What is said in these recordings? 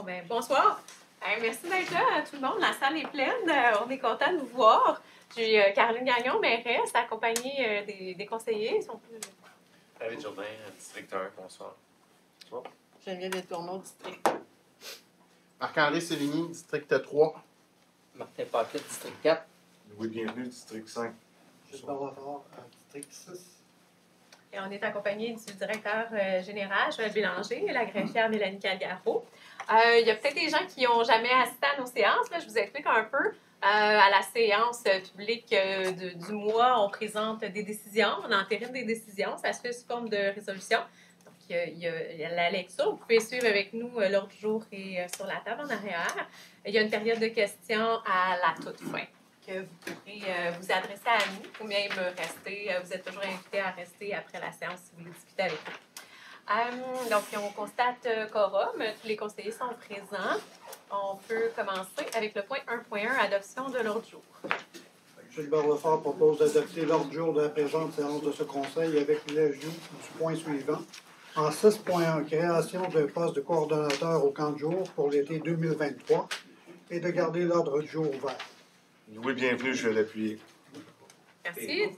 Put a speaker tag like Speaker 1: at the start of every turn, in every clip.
Speaker 1: ben, bonsoir. Merci d'être là, tout le monde. La salle est pleine. On est content de vous voir. Je suis Caroline Gagnon, mairesse, accompagnée des conseillers. Ils sont plus...
Speaker 2: David Jourdain, district 1, bonsoir. Bonsoir.
Speaker 3: Geneviève Tourneau, district.
Speaker 4: Marc-André Sévigny, district 3.
Speaker 5: Martin Paquet, district 4.
Speaker 4: Louis Bienvenu, district 5.
Speaker 3: Gilles Barrefort, district 6.
Speaker 1: Et on est accompagné du directeur général, Joël Bélanger, et la greffière Mélanie Calgaro. Il y a peut-être des gens qui n'ont jamais assisté à nos séances. Là, je vous explique un peu. À la séance publique du mois, on présente des décisions, on entérine des décisions, ça se fait sous forme de résolution. Donc, il y a la lecture. Vous pouvez suivre avec nous l'ordre du jour et sur la table en arrière. Il y a une période de questions à la toute fin que vous pourrez vous adresser à nous ou même rester. Vous êtes toujours invité à rester après la séance si vous voulez discuter avec nous. Donc, on constate quorum. Tous les conseillers sont présents. On peut commencer avec le point 1.1, adoption de l'ordre du jour.
Speaker 3: Gilles Barrefort propose d'adopter l'ordre du jour de la présente séance de ce conseil avec l'ajout du point suivant. En 6.1, création d'un poste de coordonnateur au camp de jour pour l'été 2023 et de garder l'ordre du jour ouvert.
Speaker 4: Louis Bienvenu, je vais l'appuyer.
Speaker 1: Merci.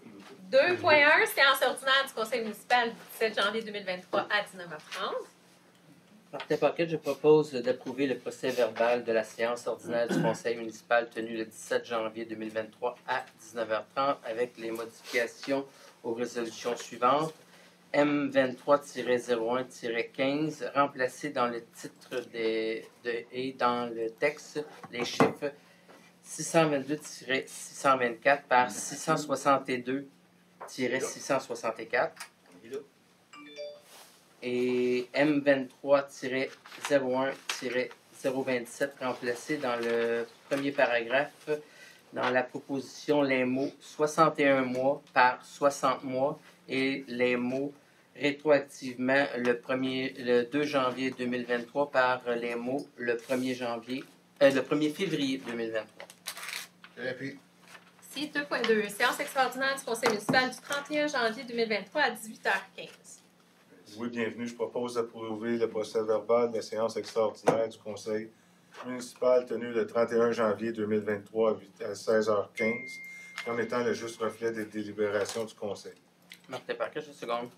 Speaker 1: 2.1, séance ordinaire du conseil municipal du 17 janvier 2023 à 19h30.
Speaker 5: Martin Paquet, je propose d'approuver le procès verbal de la séance ordinaire du conseil municipal tenue le 17 janvier 2023 à 19h30 avec les modifications aux résolutions suivantes. M23-01-15, remplacer dans le titre et dans le texte les chiffres 622-624 par 662-664 et M23-01-027 remplacé dans le premier paragraphe dans la proposition les mots 61 mois par 60 mois et les mots rétroactivement le 2 janvier 2023 par les mots le 1er février 2023.
Speaker 4: Je l'appuie.
Speaker 1: Si 2.2, séance extraordinaire du conseil municipal du 31 janvier 2023 à 18h15.
Speaker 6: Louis Bienvenu, je propose d'approuver le procès verbal de la séance extraordinaire du conseil municipal tenue le 31 janvier 2023 à 16h15, comme étant le juste reflet des délibérations du conseil.
Speaker 5: Martin Parquet, je seconde.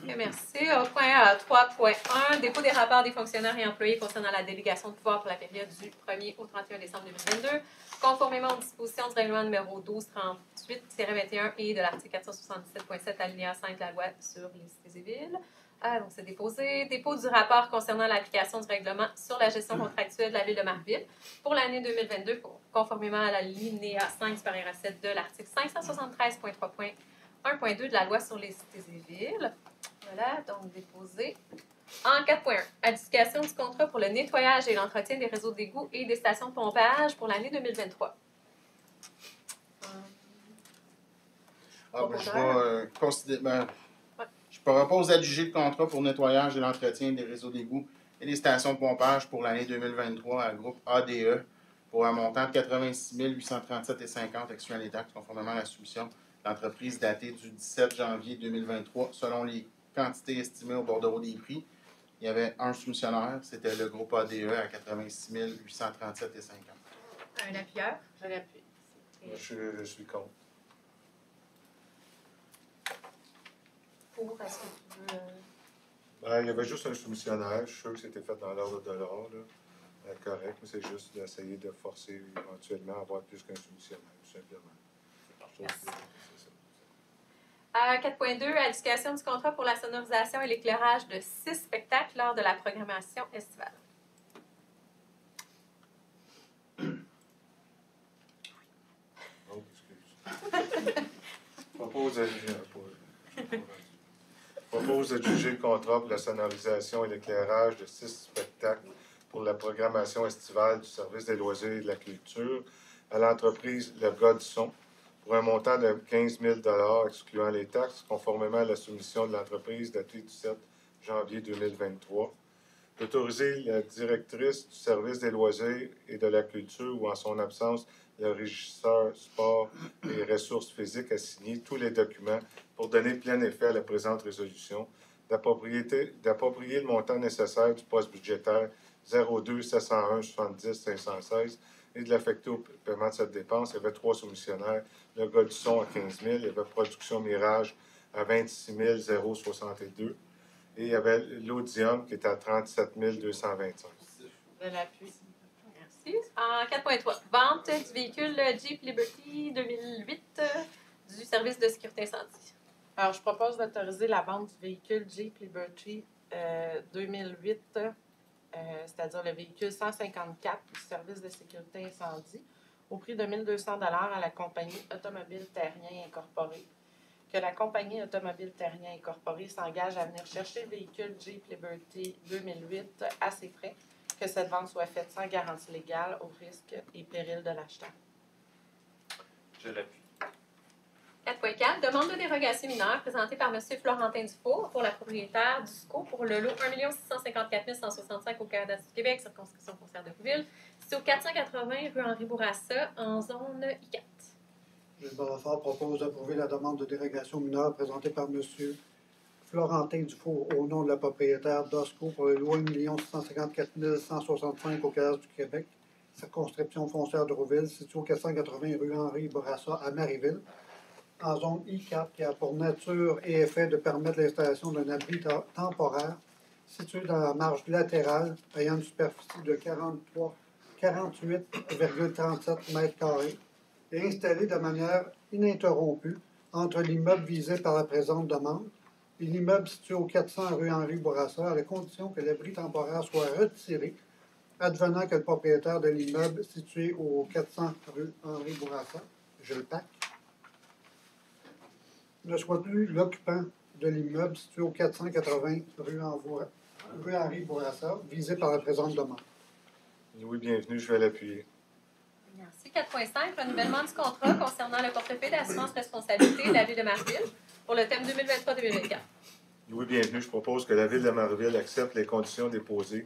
Speaker 1: Okay, merci. Au point 3.1, dépôt des rapports des fonctionnaires et employés concernant la délégation de pouvoir pour la période du 1er au 31 décembre 2022, conformément aux dispositions du règlement numéro 1238-21 et de l'article 477.7 alinéa 5 de la loi sur les cités et villes. Donc, c'est déposé. Dépôt du rapport concernant l'application du règlement sur la gestion contractuelle de la ville de Marville pour l'année 2022, conformément à la linéa 5 supérieur à 7 de l'article 573.3.1.2 de la loi sur les cités et villes. Voilà, donc déposé. En 4.1, adjudication du contrat pour le nettoyage et l'entretien des réseaux d'égouts et des stations de pompage pour l'année 2023.
Speaker 4: Je propose d'adjuger le contrat pour nettoyage et l'entretien des réseaux d'égouts et des stations de pompage pour l'année 2023 à groupe ADE pour un montant de 86 837,50 excluant les taxes conformément à la soumission d'entreprise datée du 17 janvier 2023 selon les quantités estimées au bordereau des prix. Il y avait un soumissionnaire, c'était le groupe ADE à 86 837,50.
Speaker 1: Un appuyeur?
Speaker 3: Je l'appuie.
Speaker 6: Je suis contre.
Speaker 1: Pour, est-ce que tu veux...
Speaker 6: Il y avait juste un soumissionnaire. Je suis sûr que c'était fait dans l'ordre de l'art. Correct, mais c'est juste d'essayer de forcer éventuellement à avoir plus qu'un soumissionnaire, tout simplement. Je trouve que c'est ça.
Speaker 1: 4.2, adjudication du contrat pour la sonorisation et l'éclairage de 6 spectacles lors de la programmation estivale.
Speaker 6: Oh, excuse. Propose de juger le contrat pour la sonorisation et l'éclairage de 6 spectacles pour la programmation estivale du service des loisirs et de la culture à l'entreprise Le Gars du Son pour un montant de 15 000 $ excluant les taxes, conformément à la soumission de l'entreprise datée du 7 janvier 2023. D'autoriser la directrice du service des loisirs et de la culture ou, en son absence, le régisseur sport et ressources physiques à signer tous les documents pour donner plein effet à la présente résolution, d'approprier le montant nécessaire du poste budgétaire 02 701 70 516 et de l'affecter au paiement de cette dépense. Il y avait 3 soumissionnaires. Le gars du son à 15 000, il y avait Production Mirage à 26 062 et il y avait l'Audium qui était à 37 225.
Speaker 7: De l'appui.
Speaker 1: Merci. En 4.3, vente du véhicule Jeep Liberty 2008 du service de sécurité incendie.
Speaker 7: Alors, je propose d'autoriser la vente du véhicule Jeep Liberty 2008, c'est-à-dire le véhicule 154 du service de sécurité incendie, au prix de 1 200 $ à la compagnie Automobile Terrien Incorporée. Que la compagnie Automobile Terrien Incorporée s'engage à venir chercher le véhicule Jeep Liberty 2008 à ses frais, que cette vente soit faite sans garantie légale au risque et péril de l'acheteur.
Speaker 2: Je l'appuie.
Speaker 1: 4.4, demande de dérogation mineure présentée par M. Florentin Dufour pour la propriétaire du SCO pour le lot 1 654 165 au Canada du Québec, circonscription foncière de Rouville. C'est au 480 rue Henri Bourassa, en zone I4.
Speaker 3: Gilles Barrefort propose d'approuver la demande de dérogation mineure présentée par M. Florentin Dufour au nom de la propriétaire d'OSCO pour le lot 1 654 165 au Canada du Québec, circonscription foncière de Rouville, située au 480 rue Henri Bourassa à Marieville, en zone I4, qui a pour nature et effet de permettre l'installation d'un abri temporaire situé dans la marge latérale ayant une superficie de 48,37 m² et installé de manière ininterrompue entre l'immeuble visé par la présente demande et l'immeuble situé au 400 rue Henri Bourassa, à la condition que l'abri temporaire soit retiré, advenant que le propriétaire de l'immeuble situé au 400 rue Henri Bourassa, Jules Pac, ne soit plus l'occupant de l'immeuble situé au 480 rue Henri Bourassa, visé par la présente demande.
Speaker 6: Oui, bienvenue, je vais l'appuyer.
Speaker 1: Merci. 4.5, renouvellement du contrat concernant le portefeuille d'assurance responsabilité de la Ville de Marieville pour le thème 2023-2024.
Speaker 6: Oui, bienvenue, je propose que la Ville de Marieville accepte les conditions déposées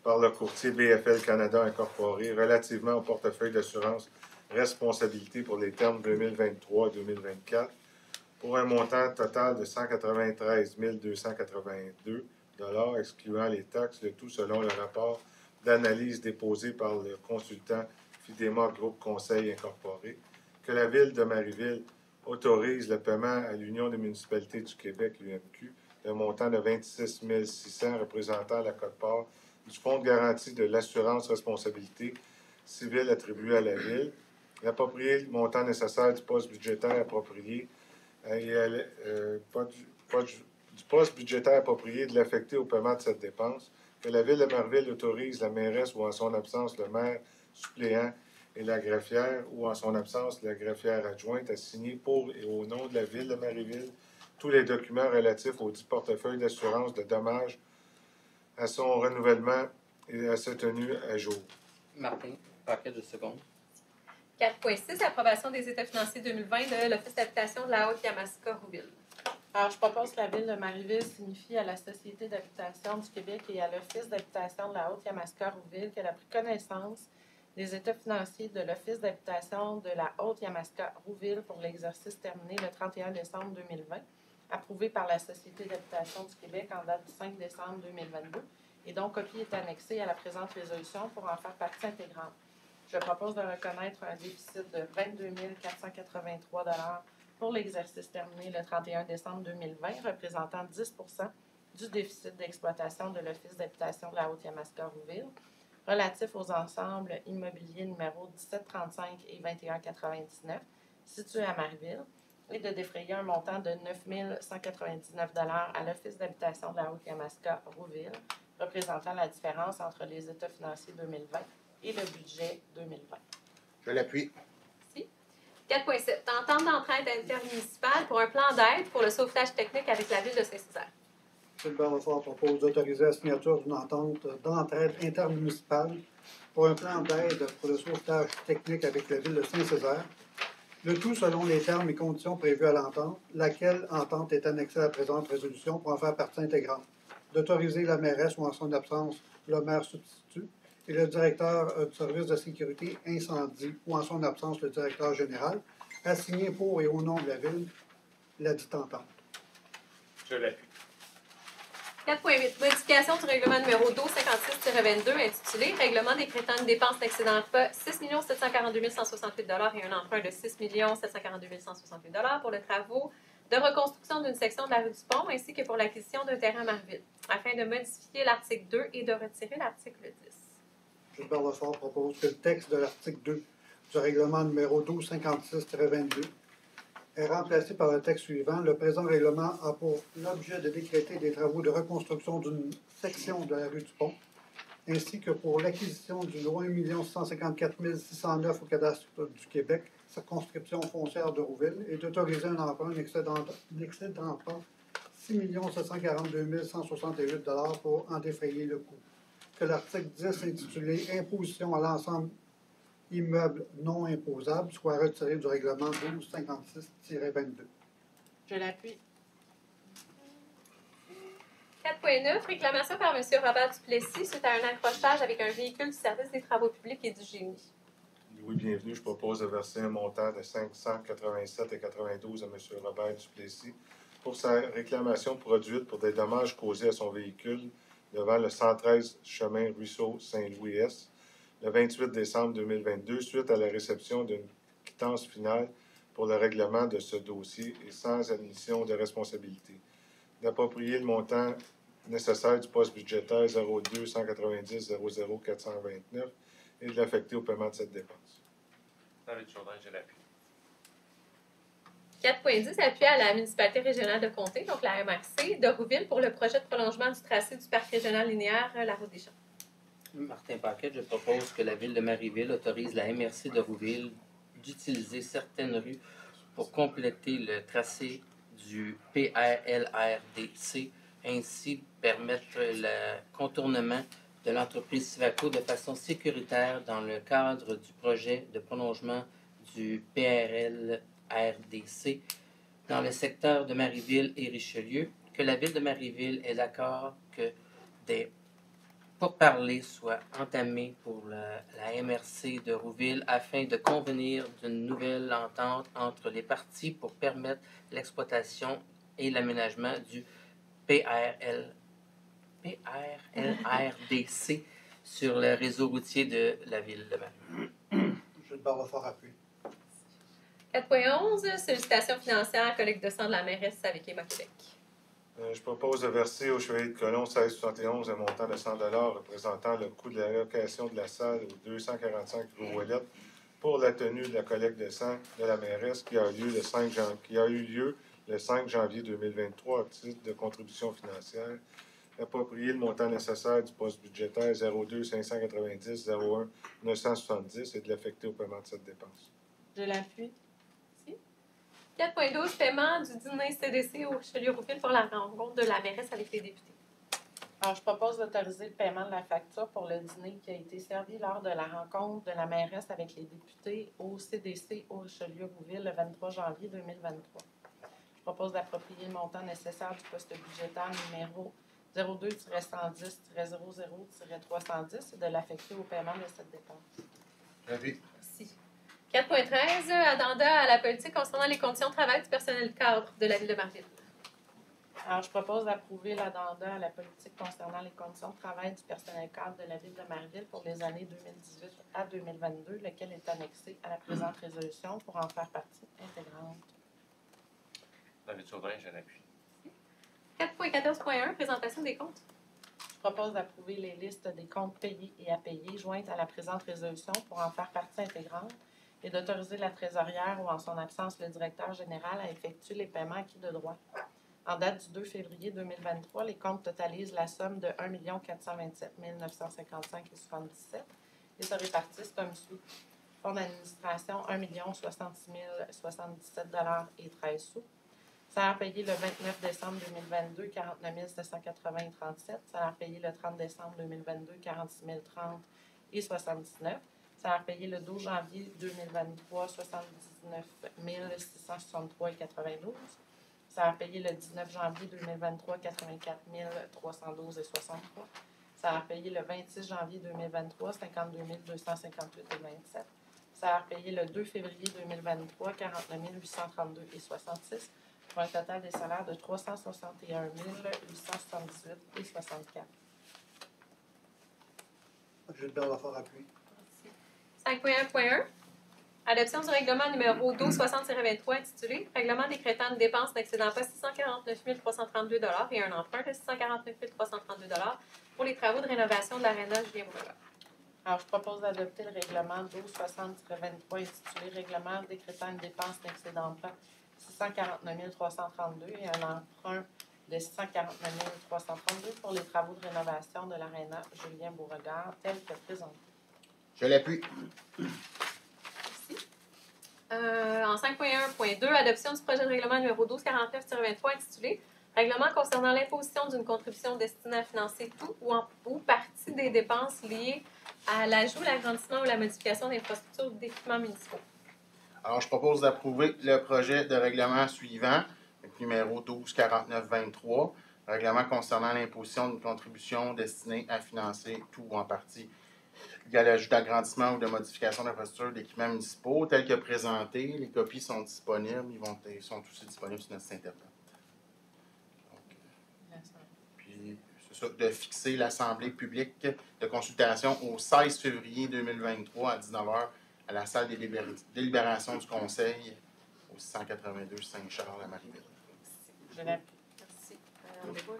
Speaker 6: par le courtier BFL Canada Incorporé relativement au portefeuille d'assurance responsabilité pour les termes 2023-2024 pour un montant total de 193 282 $, excluant les taxes, le tout selon le rapport d'analyse déposé par le consultant Fidema Groupe Conseil Incorporé, que la Ville de Marieville autorise le paiement à l'Union des municipalités du Québec, UMQ, d'un montant de 26 600 représentant la quote-part du Fonds de garantie de l'assurance responsabilité civile attribué à la Ville, l'approprier le montant nécessaire du poste budgétaire approprié du poste budgétaire approprié de l'affecter au paiement de cette dépense, que la Ville de Marieville autorise la mairesse ou en son absence le maire suppléant et la greffière ou en son absence la greffière adjointe à signer pour et au nom de la Ville de Marieville tous les documents relatifs au dit portefeuille d'assurance de dommages à son renouvellement et à sa tenue à jour.
Speaker 5: Martin, paquet de secondes.
Speaker 1: 4.6, approbation des états financiers 2020 de l'Office d'habitation de la Haute-Yamaska-Rouville.
Speaker 7: Alors, je propose que la Ville de Marieville signifie à la Société d'habitation du Québec et à l'Office d'habitation de la Haute-Yamaska-Rouville qu'elle a pris connaissance des états financiers de l'Office d'habitation de la Haute-Yamaska-Rouville pour l'exercice terminé le 31 décembre 2020, approuvé par la Société d'habitation du Québec en date du 5 décembre 2022, et dont copie est annexée à la présente résolution pour en faire partie intégrante. Je propose de reconnaître un déficit de 22 483 $ pour l'exercice terminé le 31 décembre 2020, représentant 10 % du déficit d'exploitation de l'Office d'habitation de la Haute-Yamaska-Rouville, relatif aux ensembles immobiliers numéros 1735 et 2199, situés à Marieville, et de défrayer un montant de 9 199 $ à l'Office d'habitation de la Haute-Yamaska-Rouville, représentant la différence entre les états financiers 2020 et le budget 2020.
Speaker 4: Je l'appuie.
Speaker 1: Merci. 4.7. Entente d'entraide intermunicipale pour un plan d'aide pour le sauvetage technique avec la Ville de Saint-Césaire.
Speaker 3: M. Barrefort propose d'autoriser la signature d'une entente d'entraide intermunicipale pour un plan d'aide pour le sauvetage technique avec la Ville de Saint-Césaire, le tout selon les termes et conditions prévus à l'entente, laquelle entente est annexée à la présente résolution pour en faire partie intégrante, d'autoriser la mairesse ou en son absence le maire substitut et le directeur du service de sécurité incendie ou en son absence le directeur général à signer pour et au nom de la Ville la dite entente.
Speaker 2: Je l'appuie.
Speaker 1: 4.8. Modification du règlement numéro 1256-22 intitulé Règlement des crétants de dépenses d'excédent pas 6 742 168 et un emprunt de 6 742 168 pour les travaux de reconstruction d'une section de la rue du Pont ainsi que pour l'acquisition d'un terrain à Marville, afin de modifier l'article 2 et de retirer l'article 10.
Speaker 3: Gilbert Lefort propose que le texte de l'article 2 du règlement numéro 1256-22 est remplacé par le texte suivant. Le présent règlement a pour l'objet de décréter des travaux de reconstruction d'une section de la rue du Pont, ainsi que pour l'acquisition du lot 1 154 609 au cadastre du Québec, circonscription foncière de Rouville, et d'autoriser un emprunt n'excédant pas 6 742 168 pour en défrayer le coût. Que l'article 10 intitulé « Imposition à l'ensemble immeuble non imposable » soit retiré du règlement 1256-22.
Speaker 7: Je l'appuie.
Speaker 1: 4.9. Réclamation par M. Robert Duplessis suite à un accrochage avec un véhicule du service des travaux publics et du génie.
Speaker 6: Oui, bienvenue. Je propose de verser un montant de 587,92 à M. Robert Duplessis pour sa réclamation produite pour des dommages causés à son véhicule devant le 113 chemin Ruisseau Saint-Louis-Est le 28 décembre 2022 suite à la réception d'une quittance finale pour le règlement de ce dossier et sans admission de responsabilité. D'approprier le montant nécessaire du poste budgétaire 02 190 00 429 et de l'affecter au paiement de cette dépense.
Speaker 2: David Jourdain, je l'appuie.
Speaker 1: 4.10. Appui à la municipalité régionale de Comté, donc la MRC, de Rouville pour le projet de prolongement du tracé du parc régional linéaire La Route des Champs.
Speaker 5: Martin Paquette, je propose que la Ville de Marieville autorise la MRC de Rouville d'utiliser certaines rues pour compléter le tracé du PRLRDC, ainsi permettre le contournement de l'entreprise Sivaco de façon sécuritaire dans le cadre du projet de prolongement du PRLRDC dans le secteur de Marieville et Richelieu, que la Ville de Marieville est d'accord que des pourparlers soient entamés pour la MRC de Rouville afin de convenir d'une nouvelle entente entre les parties pour permettre l'exploitation et l'aménagement du PRLRDC sur le réseau routier de la Ville de Marieville.
Speaker 3: Gilbert Lefort appuie.
Speaker 1: 4.11. Sollicitation financière, collecte de sang de la mairesse avec Emma Québec.
Speaker 6: Je propose de verser au Chevalier de Colomb 1671 un montant de 100 représentant le coût de la location de la salle au 245 rue Ouellette pour la tenue de la collecte de sang de la mairesse qui a eu lieu le 5 janvier 2023 à titre de contribution financière. Approprier le montant nécessaire du poste budgétaire 02 590 01 970 et de l'affecter au paiement de cette dépense.
Speaker 7: Je l'appuie.
Speaker 1: 4.12. Paiement du dîner CDC au Richelieu-Rouville pour la rencontre de la mairesse avec les députés.
Speaker 7: Alors, je propose d'autoriser le paiement de la facture pour le dîner qui a été servi lors de la rencontre de la mairesse avec les députés au CDC au Richelieu-Rouville le 23 janvier 2023. Je propose d'approprier le montant nécessaire du poste budgétaire numéro 02-110-00-310 et de l'affecter au paiement de cette dépense.
Speaker 4: J'appuie.
Speaker 1: Merci. 4.13. Addenda à la politique concernant les conditions de travail du personnel cadre de la Ville de Marieville.
Speaker 7: Alors, je propose d'approuver l'addenda à la politique concernant les conditions de travail du personnel cadre de la Ville de Marieville pour les années 2018 à 2022, lequel est annexé à la présente résolution pour en faire partie intégrante.
Speaker 2: David Jourdain, je l'appuie.
Speaker 1: 4.14.1. Présentation des comptes.
Speaker 7: Je propose d'approuver les listes des comptes payés et à payer jointes à la présente résolution pour en faire partie intégrante et d'autoriser la trésorière ou en son absence le directeur général à effectuer les paiements acquis de droit. En date du 2 février 2023, les comptes totalisent la somme de 1 427 955,77 et se répartissent comme suit. Fonds d'administration, 1 066 077,13 $. Salaire payé le 29 décembre 2022, 49 780,37 $. Salaire payé le 30 décembre 2022, 46 030,79 $. Salaire payé le 12 janvier 2023, 79 663,92 $. Salaire payé le 19 janvier 2023, 84 312,63 $. Salaire payé le 26 janvier 2023, 52 258,27 $. Salaire payé le 2 février 2023, 49 832,66 $. pour un total des salaires de 361 878,64.
Speaker 3: Gilbert Lafort appuie.
Speaker 1: 5.1.1. Adoption du règlement numéro 1260-23 intitulé Règlement décrétant une dépense d'excédent pas 649 332 et un emprunt de 649 332 pour les travaux de rénovation de l'aréna Julien Bourgeois.
Speaker 7: Alors, je propose d'adopter le règlement 1260-23 intitulé Règlement décrétant une dépense d'excédent pas 649 332 et un emprunt de 649 332 pour les travaux de rénovation de l'aréna Julien Beauregard, tel que présenté.
Speaker 4: Je l'appuie.
Speaker 1: Merci. En 5.1.2, adoption du projet de règlement numéro 1249-23 intitulé Règlement concernant l'imposition d'une contribution destinée à financer tout ou partie des dépenses liées à l'ajout, l'agrandissement ou la modification d'infrastructures ou d'équipements municipaux.
Speaker 4: Alors, je propose d'approuver le projet de règlement suivant, avec numéro 1249-23, règlement concernant l'imposition d'une contribution destinée à financer tout ou en partie lié à l'ajout d'agrandissement ou de modification d'infrastructures d'équipements municipaux, tel que présenté. Les copies sont disponibles, ils sont aussi disponibles sur notre site Internet. Puis, c'est ça, de fixer l'Assemblée publique de consultation au 16 février 2023 à 19h à la salle des délibérations du Conseil au 682 Saint-Charles à Marieville.
Speaker 7: Je l'appuie.
Speaker 1: Merci. On déroule.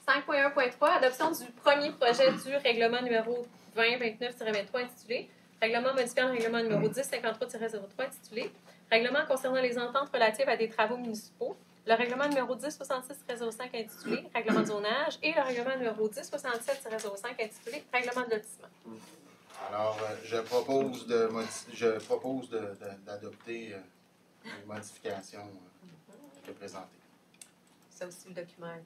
Speaker 1: 5.1.3, adoption du premier projet du règlement numéro 2029-23 intitulé Règlement modifiant le règlement numéro 1053-03 intitulé Règlement concernant les ententes relatives à des travaux municipaux, le règlement numéro 1066-05 intitulé Règlement de zonage et le règlement numéro 1067-05 intitulé Règlement de lotissement.
Speaker 4: Alors, je propose d'adopter les modifications que présentées.
Speaker 1: Ça aussi, le document est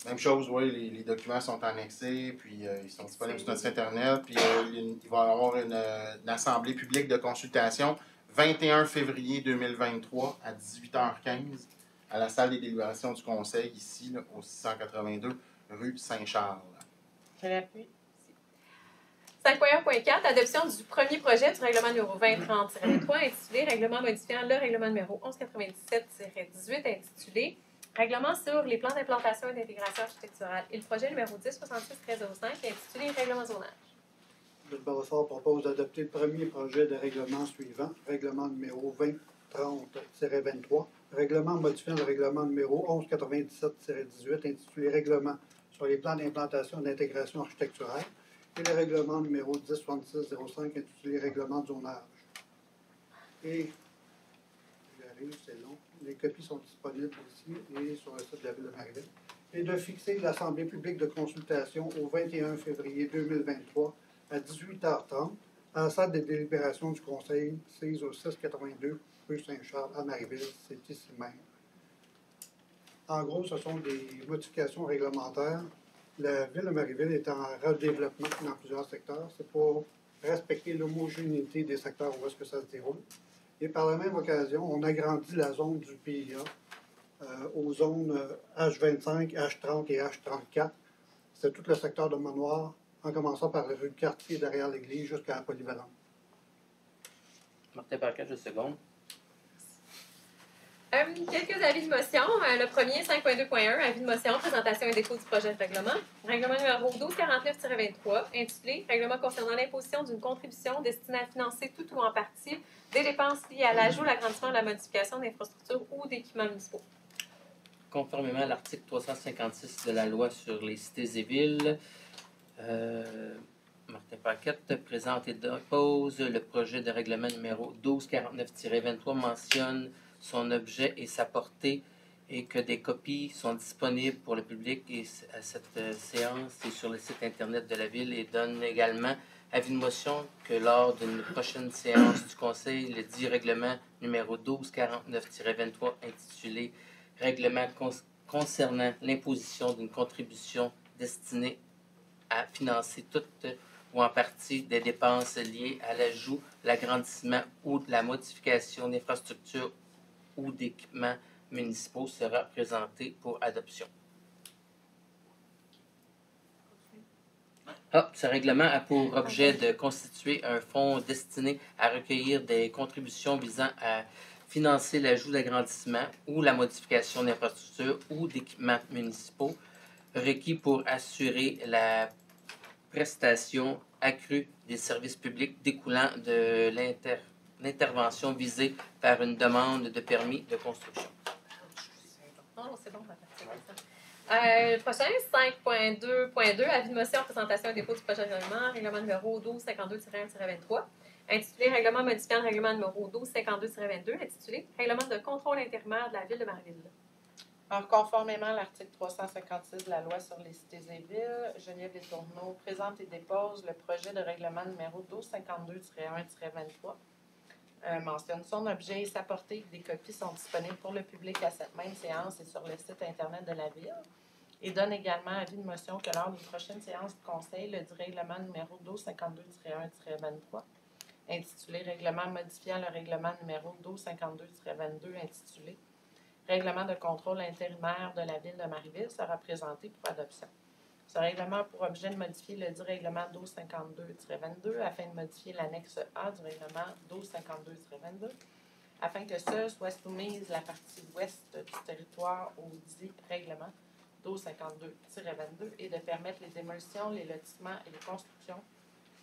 Speaker 4: Même chose, oui, les documents sont annexés, puis ils sont disponibles sur notre site Internet, puis il va y avoir une assemblée publique de consultation 21 février 2023 à 18h15 à la salle des délibérations du Conseil, ici, là, au 682 rue Saint-Charles.
Speaker 7: Je l'appuie.
Speaker 1: 5.1.4, adoption du premier projet du règlement numéro 2030-23 intitulé Règlement modifiant le règlement numéro 1197-18 intitulé Règlement sur les plans d'implantation et d'intégration architecturale et le projet numéro 1066-1305 intitulé Règlement zonage.
Speaker 3: Gilbert Lafort propose d'adopter le premier projet de règlement suivant, règlement numéro 2030-23, règlement modifiant le règlement numéro 1197-18 intitulé Règlement sur les plans d'implantation et d'intégration architecturale et le règlement numéro 1066-05 intitulé Règlement de zonage. Et j'arrive, c'est long. Les copies sont disponibles ici et sur le site de la Ville de Marieville. Et de fixer l'Assemblée publique de consultation au 21 février 2023 à 18h30 à la salle des délibérations du Conseil, 6 au 682 rue Saint-Charles à Marieville. C'est ici même. En gros, ce sont des modifications réglementaires. La Ville de Marieville est en redéveloppement dans plusieurs secteurs. C'est pour respecter l'homogénéité des secteurs où est-ce que ça se déroule. Et par la même occasion, on agrandit la zone du PIA aux zones H25, H30 et H34. C'est tout le secteur de Manoir, en commençant par la rue de Quartier derrière l'église jusqu'à la Polyvalente.
Speaker 5: Martin Paquet, je seconde.
Speaker 1: Quelques avis de motion. Le premier, 5.2.1, avis de motion, présentation et dépôt du projet de règlement. Règlement numéro 1249-23, intitulé Règlement concernant l'imposition d'une contribution destinée à financer tout ou en partie des dépenses liées à l'ajout, l'agrandissement ou la modification d'infrastructures ou d'équipements municipaux.
Speaker 5: Conformément à l'article 356 de la loi sur les cités et villes, Martin Paquette présente et dépose le projet de règlement numéro 1249-23 mentionne son objet et sa portée et que des copies sont disponibles pour le public et à cette séance et sur le site Internet de la Ville et donne également avis de motion que lors d'une prochaine séance du Conseil, le dit règlement numéro 1249-23 intitulé Règlement concernant l'imposition d'une contribution destinée à financer toute ou en partie des dépenses liées à l'ajout, l'agrandissement ou de la modification d'infrastructures ou d'équipements municipaux sera présenté pour adoption. Ce règlement a pour objet de constituer un fonds destiné à recueillir des contributions visant à financer l'ajout d'agrandissement ou la modification d'infrastructures ou d'équipements municipaux requis pour assurer la prestation accrue des services publics découlant de l'intervention visée par une demande de permis de construction.
Speaker 1: Non, c'est bon, on va partir comme ça. Prochain, 5.2.2, avis de motion, présentation et dépôt du projet de règlement numéro 1252-1-23, intitulé Règlement modifiant le règlement numéro 1252-22, intitulé Règlement de contrôle intérimaire de la ville de Marieville.
Speaker 7: Alors, conformément à l'article 356 de la loi sur les cités et villes, Geneviève Letourneau présente et dépose le projet de règlement numéro 1252-1-23. Mentionne son objet et sa portée. Des copies sont disponibles pour le public à cette même séance et sur le site Internet de la Ville. Et donne également avis de motion que lors d'une prochaine séance du Conseil, le dit règlement numéro 1252-1-23, intitulé Règlement modifiant le règlement numéro 1252-22, intitulé Règlement de contrôle intérimaire de la Ville de Marieville, sera présenté pour adoption. Ce règlement a pour objet de modifier le dit règlement 1252-22 afin de modifier l'annexe A du règlement 1252-22 afin que seule soit soumise la partie ouest du territoire au dit règlement 1252-22 et de permettre les démolitions, les lotissements et les constructions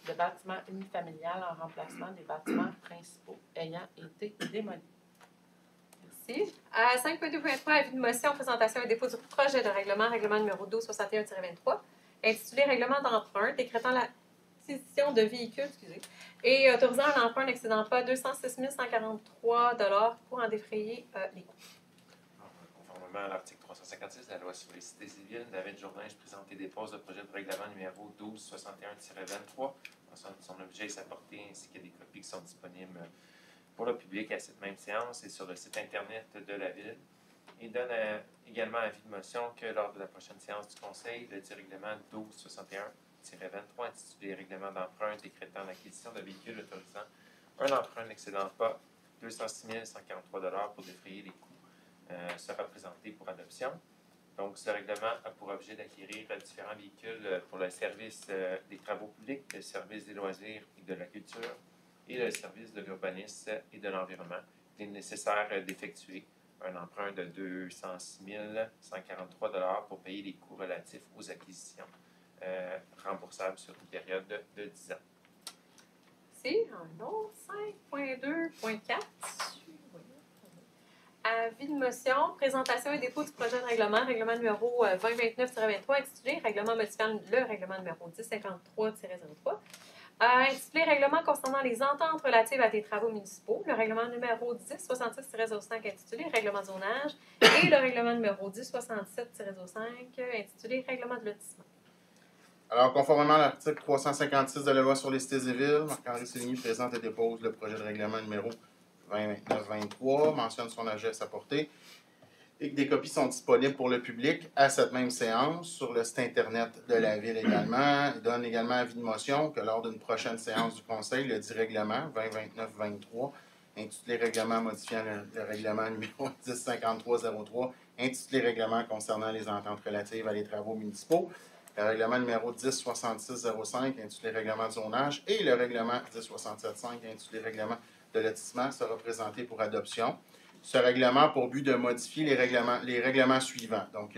Speaker 7: de bâtiments unifamiliales en remplacement des bâtiments principaux ayant été démolis.
Speaker 1: Merci. À 5.2.3, avis de motion, présentation et dépôt du projet de règlement numéro 1261-23, intitulé Règlement d'emprunt, décrétant l'acquisition de véhicules, et autorisant un emprunt n'excédant pas 206 143 $ pour en défrayer les coûts.
Speaker 2: Conformément à l'article 356 de la loi sur les cités et villes, David Jourdain présente et dépose le projet de règlement numéro 1261-23, son objet et sa portée, ainsi que des copies qui sont disponibles pour le public à cette même séance et sur le site Internet de la Ville. Il donne également avis de motion que lors de la prochaine séance du Conseil, le dit règlement 1261-23, intitulé Règlement d'emprunt décrétant l'acquisition de véhicules autorisant un emprunt n'excédant pas 206 143 $ pour défrayer les coûts, sera présenté pour adoption. Donc, ce règlement a pour objet d'acquérir différents véhicules pour le service des travaux publics, le service des loisirs et de la culture, et le service de l'urbanisme et de l'environnement. Il est nécessaire d'effectuer un emprunt de 206 143 $ pour payer les coûts relatifs aux acquisitions remboursables sur une période de 10 ans.
Speaker 1: Merci. Un autre 5.2.4. Avis de motion, présentation et dépôt du projet de règlement numéro 2029-23, intitulé Règlement modifiant le règlement numéro 1053-03. Intitulé Règlement concernant les ententes relatives à des travaux municipaux, le règlement numéro 1066-05 intitulé Règlement de zonage et le règlement numéro 1067-05 intitulé Règlement de lotissement.
Speaker 4: Alors, conformément à l'article 356 de la loi sur les cités et villes, Marc-André Sévigny présente et dépose le projet de règlement numéro 2029-23, mentionne son objet et sa portée, et que des copies sont disponibles pour le public à cette même séance sur le site Internet de la Ville également. Il donne également avis de motion que lors d'une prochaine séance du Conseil, le dit règlement 2029-23, intitulé Règlement modifiant le règlement numéro 1053-03, intitulé Règlement concernant les ententes relatives à les travaux municipaux, le règlement numéro 1066-05, intitulé Règlement de zonage, et le règlement 1067-5, intitulé Règlement de lotissement, sera présenté pour adoption. Ce règlement a pour but de modifier les règlements suivants. Donc,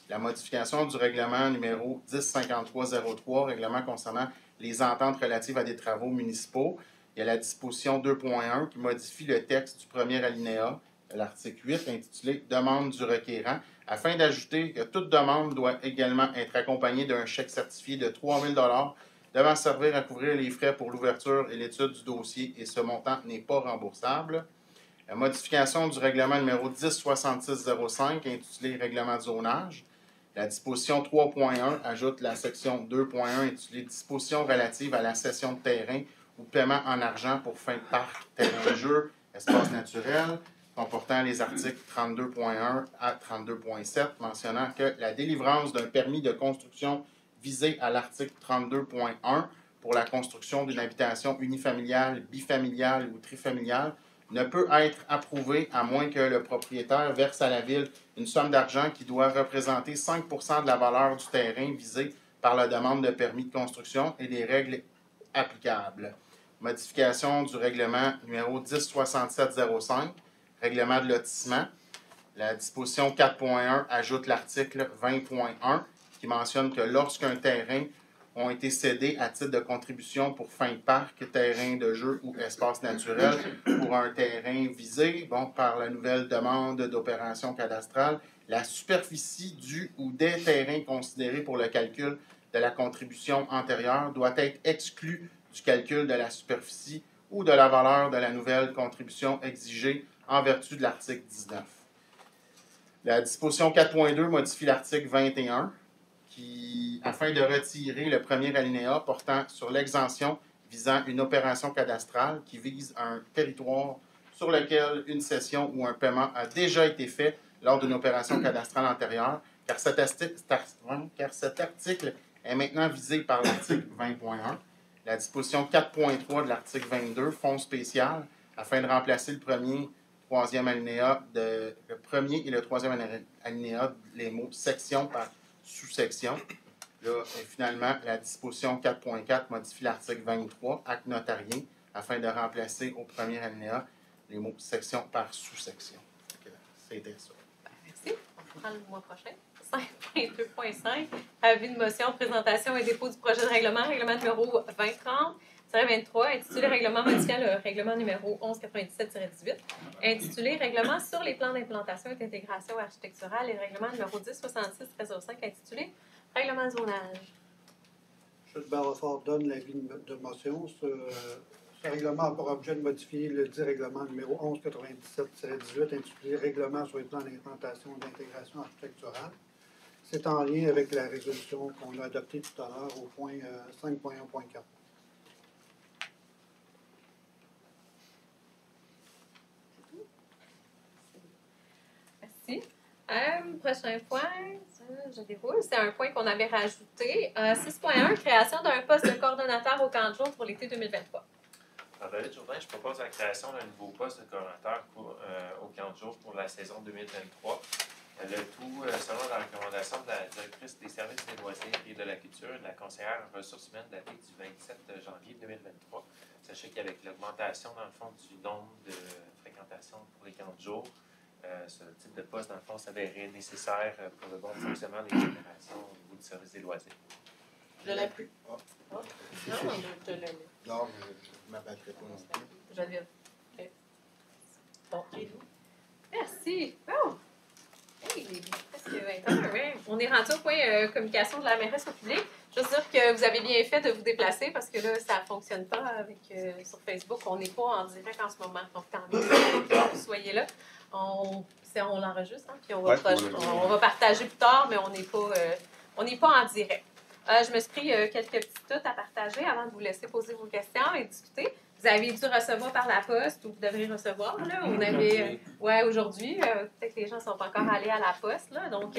Speaker 4: la modification du règlement numéro 1053-03, règlement concernant les ententes relatives à des travaux municipaux. Il y a la disposition 2.1 qui modifie le texte du premier alinéa de l'article 8 intitulé « Demande du requérant » afin d'ajouter que toute demande doit également être accompagnée d'un chèque certifié de 3 000 $ devant servir à couvrir les frais pour l'ouverture et l'étude du dossier et ce montant n'est pas remboursable. La modification du règlement numéro 1066-05 intitulé « Règlement de zonage ». La disposition 3.1 ajoute la section 2.1 intitulée « Dispositions relatives à la cession de terrain ou paiement en argent pour fin de parc, terrain de jeu, espace naturel », comportant les articles 32.1 à 32.7, mentionnant que la délivrance d'un permis de construction visé à l'article 32.1 pour la construction d'une habitation unifamiliale, bifamiliale ou trifamiliale ne peut être approuvé à moins que le propriétaire verse à la Ville une somme d'argent qui doit représenter 5 % de la valeur du terrain visé par la demande de permis de construction et des règles applicables. Modification du règlement numéro 106705, règlement de lotissement. La disposition 4.1 ajoute l'article 20.1 qui mentionne que lorsqu'un terrain a été cédé à titre de contribution pour fin de parc, terrain de jeu ou espace naturel pour un terrain visé par la nouvelle demande d'opération cadastrale, la superficie du ou des terrains considérés pour le calcul de la contribution antérieure doit être exclue du calcul de la superficie ou de la valeur de la nouvelle contribution exigée en vertu de l'article 19. La disposition 4.2 modifie l'article 21 afin de retirer le premier alinéa portant sur l'exemption visant une opération cadastrale qui vise un territoire sur lequel une cession ou un paiement a déjà été fait lors d'une opération cadastrale antérieure, car cet article est maintenant visé par l'article 20.1. La disposition 4.3 de l'article 22, fonds spécial, afin de remplacer le premier et le troisième alinéa, les mots section par sous-section. Là, finalement, la disposition 4.4 modifie l'article 23, acte notarié, afin de remplacer au premier alinéa les mots section par sous-section. C'était ça.
Speaker 1: Merci. On prend le mois prochain. 5.2.5, avis de motion, présentation et dépôt du projet de règlement numéro 2030-23, intitulé Règlement modifiant le règlement numéro 1197-18, intitulé Règlement sur les plans d'implantation et d'intégration architecturale et règlement numéro 1066-1305, intitulé Règlement de zonage.
Speaker 3: M. Barrefort donne l'avis de motion. Ce règlement a pour objet de modifier le dit règlement numéro 1197-18, intitulé Règlement sur les plans d'implantation et d'intégration architecturale. C'est en lien avec la résolution qu'on a adoptée tout à l'heure au point 5.1.4.
Speaker 1: Merci. Prochain point, je déroule. C'est un point qu'on avait rajouté. 6.1, création d'un poste de coordonnateur au camp de jour pour l'été 2023.
Speaker 2: En David Jourdain, je propose la création d'un nouveau poste de coordonnateur au camp de jour pour la saison 2023. Le tout selon la recommandation de la directrice des services des loisirs et de la culture et de la conseillère en ressources humaines datée du 27 janvier 2023. Sachez qu'avec l'augmentation, dans le fond, du nombre de fréquentations pour les camps de jour, ce type de poste, dans le fond, s'avérait nécessaire pour le bon fonctionnement des opérations au niveau du service des loisirs.
Speaker 7: Je l'ai plus.
Speaker 3: Ah.
Speaker 7: Non, je l'ai.
Speaker 3: Non, je ne m'abattrai pas.
Speaker 1: Je l'ai.
Speaker 7: OK. Bon,
Speaker 1: Merci. Oh! Hey, presque 20 ouais. On est rendu au point communication de la mairesse au public. Je veux dire que vous avez bien fait de vous déplacer parce que là, ça ne fonctionne pas avec sur Facebook. On n'est pas en direct en ce moment. Donc, tant mieux que vous soyez là. On l'enregistre, hein, puis on va partager plus tard, mais on n'est pas en direct. Je me suis pris quelques petites notes à partager avant de vous laisser poser vos questions et discuter. Vous avez dû recevoir par la poste ou vous devrez recevoir. Là. On avait, aujourd'hui, peut-être que les gens ne sont pas encore allés à la poste. Là. Donc,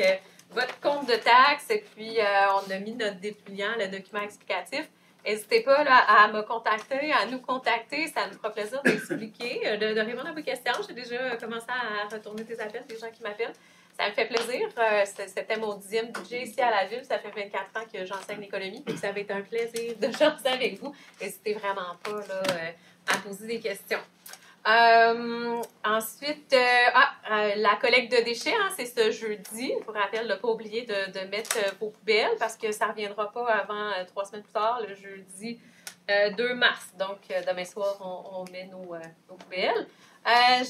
Speaker 1: votre compte de taxe et puis on a mis notre dépliant, le document explicatif. N'hésitez pas là, à me contacter, à nous contacter. Ça nous fera plaisir d'expliquer, de répondre à vos questions. J'ai déjà commencé à retourner des appels, des gens qui m'appellent. Ça me fait plaisir. C'était mon 10e budget ici à la ville. Ça fait 24 ans que j'enseigne l'économie. Donc, ça va être un plaisir de jaser avec vous. N'hésitez vraiment pas là, à poser des questions. Ensuite, la collecte de déchets, hein, c'est ce jeudi. Je vous rappelle de ne pas oublier de mettre vos poubelles parce que ça ne reviendra pas avant 3 semaines plus tard, le jeudi 2 mars. Donc, demain soir, on met nos poubelles.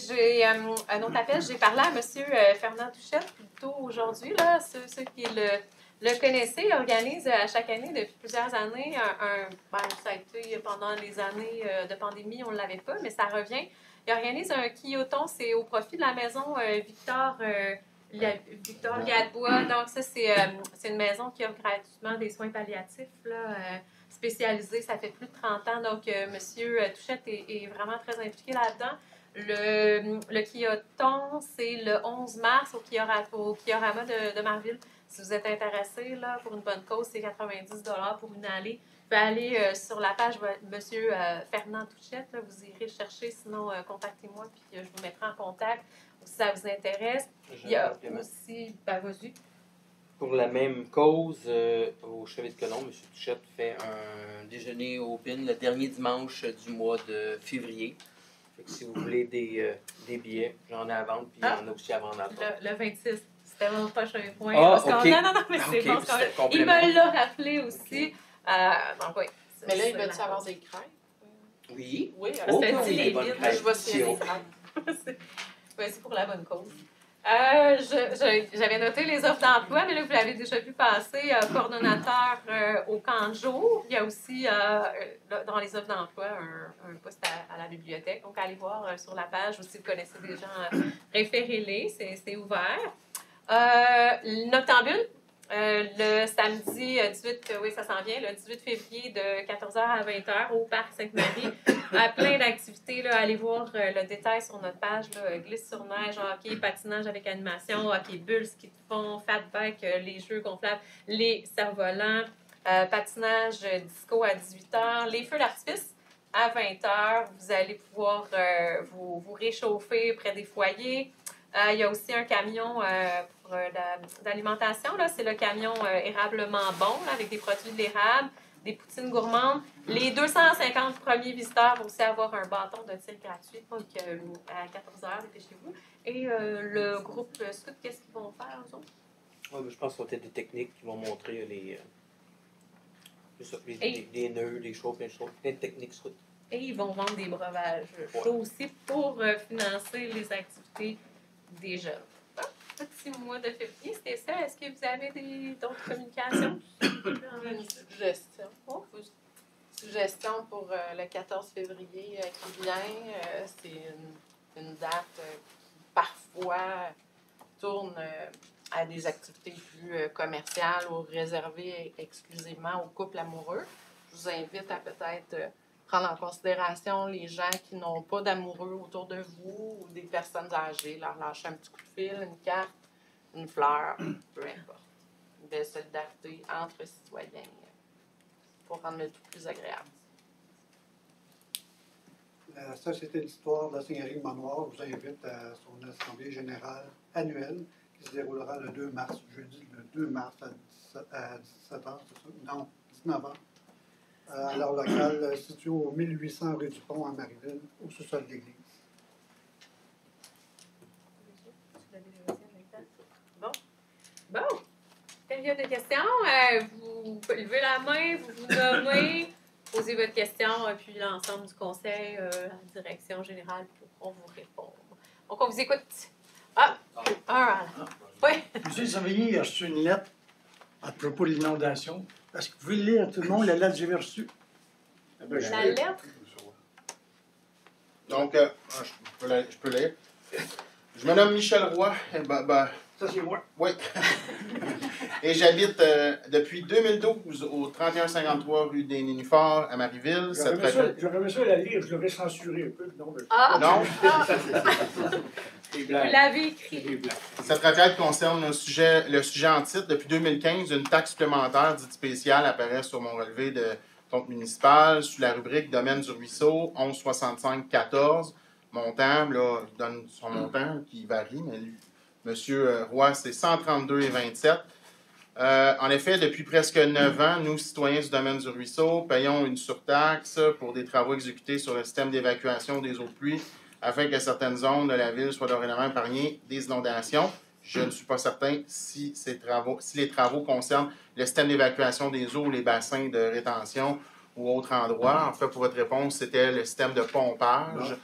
Speaker 1: J'ai un autre appel. J'ai parlé à M. Fernand Touchette plus tôt aujourd'hui. Ceux qui le connaissaient, organise à chaque année, depuis plusieurs années, ça a été pendant les années de pandémie, on ne l'avait pas, mais ça revient. Il organise un quilloton, c'est au profit de la maison Victor Liadbois. Donc, ça, c'est une maison qui offre gratuitement des soins palliatifs spécialisés. Ça fait plus de 30 ans. Donc, M. Touchette est vraiment très impliqué là-dedans. Le quilloton, c'est le 11 mars au Kiorama de Marville. Si vous êtes intéressé là, pour une bonne cause, c'est 90 $ pour une allée. Vous pouvez aller sur la page M. Fernand Touchette. Là, vous irez le chercher. Sinon, contactez-moi puis je vous mettrai en contact si ça vous intéresse. Il y a aussi... vas-y.
Speaker 5: Pour la même cause, au Chevet de Colombe, M. Touchette fait un déjeuner au PIN le dernier dimanche du mois de février. Fait que si vous voulez des billets, j'en ai à vendre, puis il y en a aussi à vendre à toi.
Speaker 1: Le 26. C'était mon prochain point.
Speaker 5: Ah,
Speaker 1: Parce
Speaker 5: ok.
Speaker 1: non, mais c'est
Speaker 5: Ok,
Speaker 1: bon.
Speaker 5: c'était
Speaker 1: Il
Speaker 5: complément.
Speaker 1: me l'a rappelé aussi. Donc, oui.
Speaker 7: Mais là, il
Speaker 1: C'est
Speaker 7: va-tu
Speaker 1: la-
Speaker 7: avoir des crêpes?
Speaker 5: Oui.
Speaker 7: Oui,
Speaker 1: Parce que
Speaker 7: alors,
Speaker 1: dit les
Speaker 5: bonnes
Speaker 1: vides.
Speaker 5: crêpes.
Speaker 7: je vais essayer
Speaker 5: Sirop.
Speaker 7: des crêpes.
Speaker 1: C'est pour la bonne cause. J'avais noté les offres d'emploi, mais là, vous l'avez déjà vu passer, coordonnateur au camp de jour. Il y a aussi, dans les offres d'emploi, un poste à la bibliothèque. Donc, allez voir sur la page, ou si vous connaissez des gens, référez-les, c'est ouvert. Noctambule, le samedi 18, oui, ça s'en vient, le 18 février de 14h à 20h au Parc Sainte-Marie. Plein d'activités, là, allez voir le détail sur notre page, là, glisse sur neige, hockey, patinage avec animation, hockey bulle, ski de fond, fat bike, les jeux gonflables, les cerfs-volants, patinage disco à 18h, les feux d'artifice à 20h. Vous allez pouvoir vous réchauffer près des foyers. Il y a aussi un camion pour d'alimentation. C'est le camion érablement bon, là, avec des produits de l'érable, des poutines gourmandes. Les 250 premiers visiteurs vont aussi avoir un bâton de tir gratuit, donc à 14h, dépêchez-vous. Et le groupe Scout, qu'est-ce qu'ils vont faire, eux autres?
Speaker 5: Ouais, mais je pense que c'était des techniques qui vont montrer
Speaker 1: Et-
Speaker 5: des nœuds, des choses, plein de techniques.
Speaker 1: Et ils vont vendre des breuvages chauds aussi pour financer les activités des jeunes. Petit mois de février, c'était ça. Est-ce que vous avez d'autres communications?
Speaker 7: Une suggestion.
Speaker 1: Oh,
Speaker 7: Suggestion pour le 14 février qui vient. C'est une date qui parfois tourne à des activités plus commerciales ou réservées exclusivement aux couples amoureux. Je vous invite à peut-être prendre en considération les gens qui n'ont pas d'amoureux autour de vous ou des personnes âgées, leur lâcher un petit coup de fil, une carte, une fleur, peu importe. Une belle solidarité entre citoyens pour rendre le tout plus agréable.
Speaker 3: La Société d'histoire de la Seigneurie Manoir vous invite à son assemblée générale annuelle qui se déroulera le 2 mars, jeudi le 2 mars à 17h, c'est ça? Non, 19h. À leur local situé au 1800 rue du Pont à Marieville, au sous-sol de l'église.
Speaker 1: Bon, période de questions. Vous levez la main, vous vous nommez, posez votre question, puis l'ensemble du conseil, la direction générale pourront vous répondre. Donc, on vous écoute. Oui.
Speaker 8: Monsieur Savigny a reçu une lettre à propos de l'inondation. Est-ce que vous pouvez lire à tout le monde la lettre que j'ai reçue?
Speaker 1: La lettre.
Speaker 4: Donc, je peux lire. Je me nomme Michel Roy.
Speaker 8: Ça, c'est moi.
Speaker 4: Oui. Et j'habite depuis 2012 au 3153 rue des Nénuphars à Marieville.
Speaker 8: J'aurais aimé ça la lire, je l'aurais censuré un peu. Non, mais...
Speaker 4: Non.
Speaker 1: Vous l'avez écrit.
Speaker 4: Cette requête concerne le sujet en titre. Depuis 2015, une taxe supplémentaire dite spéciale apparaît sur mon relevé de compte municipal sous la rubrique Domaine du Ruisseau, 1165-14. Montant, là, il donne son montant qui varie, mais lui, M. Roy, c'est 132,27. En effet, depuis presque 9 ans, nous, citoyens du domaine du Ruisseau, payons une surtaxe pour des travaux exécutés sur le système d'évacuation des eaux de pluie afin que certaines zones de la ville soient dorénavant épargnées des inondations. Je ne suis pas certain si les travaux concernent le système d'évacuation des eaux, les bassins de rétention ou autre endroit. En fait, pour votre réponse, c'était le système de pompage,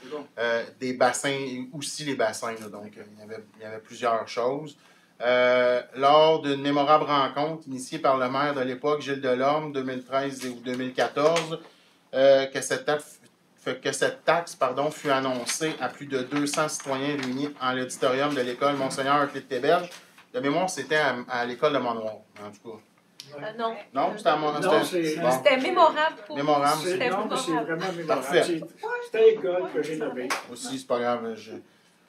Speaker 4: des bassins, aussi les bassins. Là, donc, il y avait plusieurs choses. Lors d'une mémorable rencontre initiée par le maire de l'époque, Gilles Delorme, 2013 ou 2014, que cette taxe fut annoncée à plus de 200 citoyens réunis en l'auditorium de l'école Monseigneur Clé-de-Téberge. De mémoire, c'était à l'école de Mont-Noir, en tout cas.
Speaker 1: Non.
Speaker 4: Non, c'était à Mont-Noir.
Speaker 8: Non,
Speaker 1: C'était mémorable pour
Speaker 4: Mémorable.
Speaker 1: C'était
Speaker 8: Non, mais c'est
Speaker 1: mémorable.
Speaker 8: vraiment mémorable.
Speaker 4: Parfait.
Speaker 8: C'est à l'école que j'ai nommé.
Speaker 4: Aussi, c'est pas grave.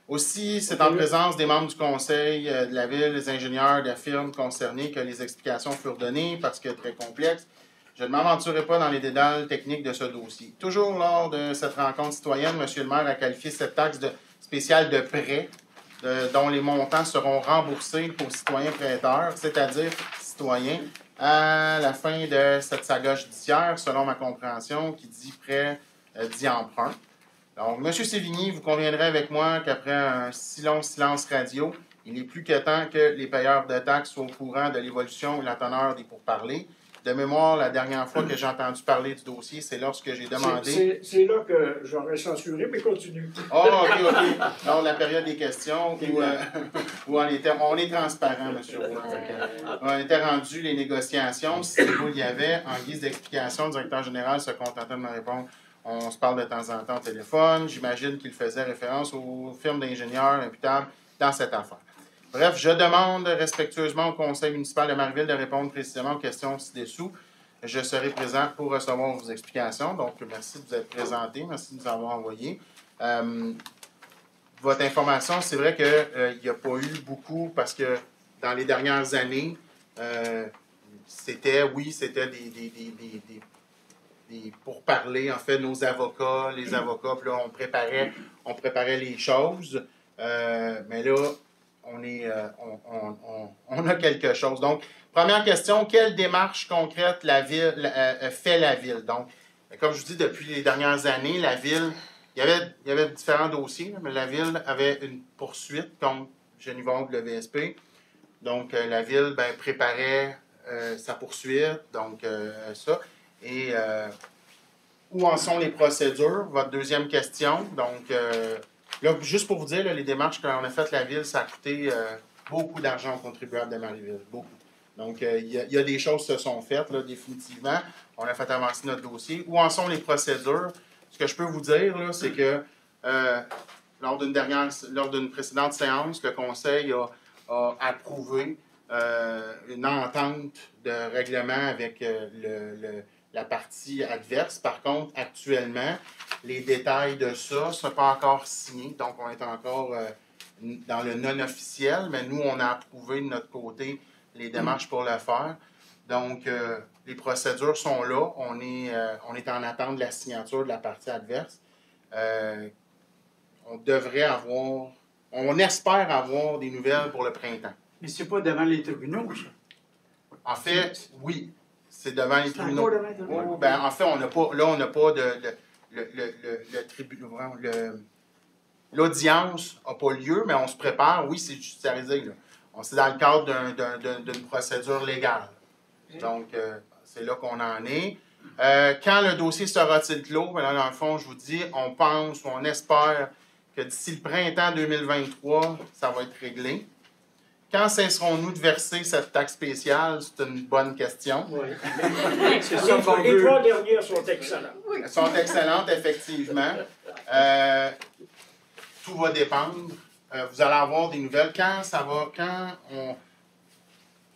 Speaker 4: Aussi, c'est en présence des membres du conseil de la ville, les ingénieurs de la firme concernés que les explications furent données parce que très complexe. Je ne m'aventurerai pas dans les détails techniques de ce dossier. Toujours lors de cette rencontre citoyenne, M. le maire a qualifié cette taxe spéciale de prêt dont les montants seront remboursés aux citoyens prêteurs, c'est-à-dire citoyens, à la fin de cette saga judiciaire, selon ma compréhension, qui dit prêt dit emprunt. Donc, M. Sévigny, vous conviendrez avec moi qu'après un si long silence radio, il est plus que temps que les payeurs de taxes soient au courant de l'évolution et la teneur des pourparlers. De mémoire, la dernière fois que j'ai entendu parler du dossier, c'est lorsque j'ai demandé...
Speaker 8: C'est là que j'aurais censuré, mais continue.
Speaker 4: Oh, OK. Lors de la période des questions, où on est transparent, M. Roux. On était rendu les négociations. Si vous y avait, en guise d'explication, le directeur général se contentait de me répondre. On se parle de temps en temps au téléphone. J'imagine qu'il faisait référence aux firmes d'ingénieurs imputables dans cette affaire. Bref, je demande respectueusement au conseil municipal de Marieville de répondre précisément aux questions ci-dessous. Je serai présent pour recevoir vos explications. Donc, merci de vous être présenté. Merci de nous avoir envoyé. Votre information, c'est vrai qu'il n'y a pas eu beaucoup parce que dans les dernières années, c'était des pourparlers, en fait, nos avocats, les avocats, puis là, on préparait les choses. Mais là, on a quelque chose. Donc, première question, quelle démarche concrète fait la Ville? Donc, comme je vous dis, depuis les dernières années, la Ville, il y avait différents dossiers, mais la Ville avait une poursuite contre Genivon WSP. Donc, la Ville préparait sa poursuite, donc ça. Et où en sont les procédures? Votre deuxième question. Donc, là, juste pour vous dire, là, les démarches qu'on a faites la Ville, ça a coûté beaucoup d'argent aux contribuables de Marieville. Beaucoup. Donc, il y a des choses qui se sont faites, là, définitivement. On a fait avancer notre dossier. Où en sont les procédures? Ce que je peux vous dire, là, c'est que lors d'une précédente séance, le Conseil a approuvé une entente de règlement avec la partie adverse. Par contre, actuellement, les détails de ça ne sont pas encore signés, donc on est encore dans le non-officiel, mais nous, on a approuvé de notre côté les démarches pour le faire. Donc, les procédures sont là. On est en attente de la signature de la partie adverse. On espère avoir des nouvelles pour le printemps.
Speaker 8: Mais c'est pas devant les tribunaux, ça.
Speaker 4: En fait, oui. C'est devant les tribunaux.
Speaker 8: Devant les tribunaux.
Speaker 4: En fait, on n'a pas l'audience n'a pas lieu, mais on se prépare. Oui, c'est judiciarisé. Là. C'est dans le cadre d'une procédure légale. Donc, c'est là qu'on en est. Quand le dossier sera-t-il clos? Bien, dans le fond, je vous dis, on pense ou on espère que d'ici le printemps 2023, ça va être réglé. Quand cesserons-nous de verser cette taxe spéciale? C'est une bonne question.
Speaker 8: Oui. C'est ça qu'on veut. Les 3 dernières sont excellentes.
Speaker 4: Elles sont excellentes, effectivement. Tout va dépendre. Vous allez avoir des nouvelles.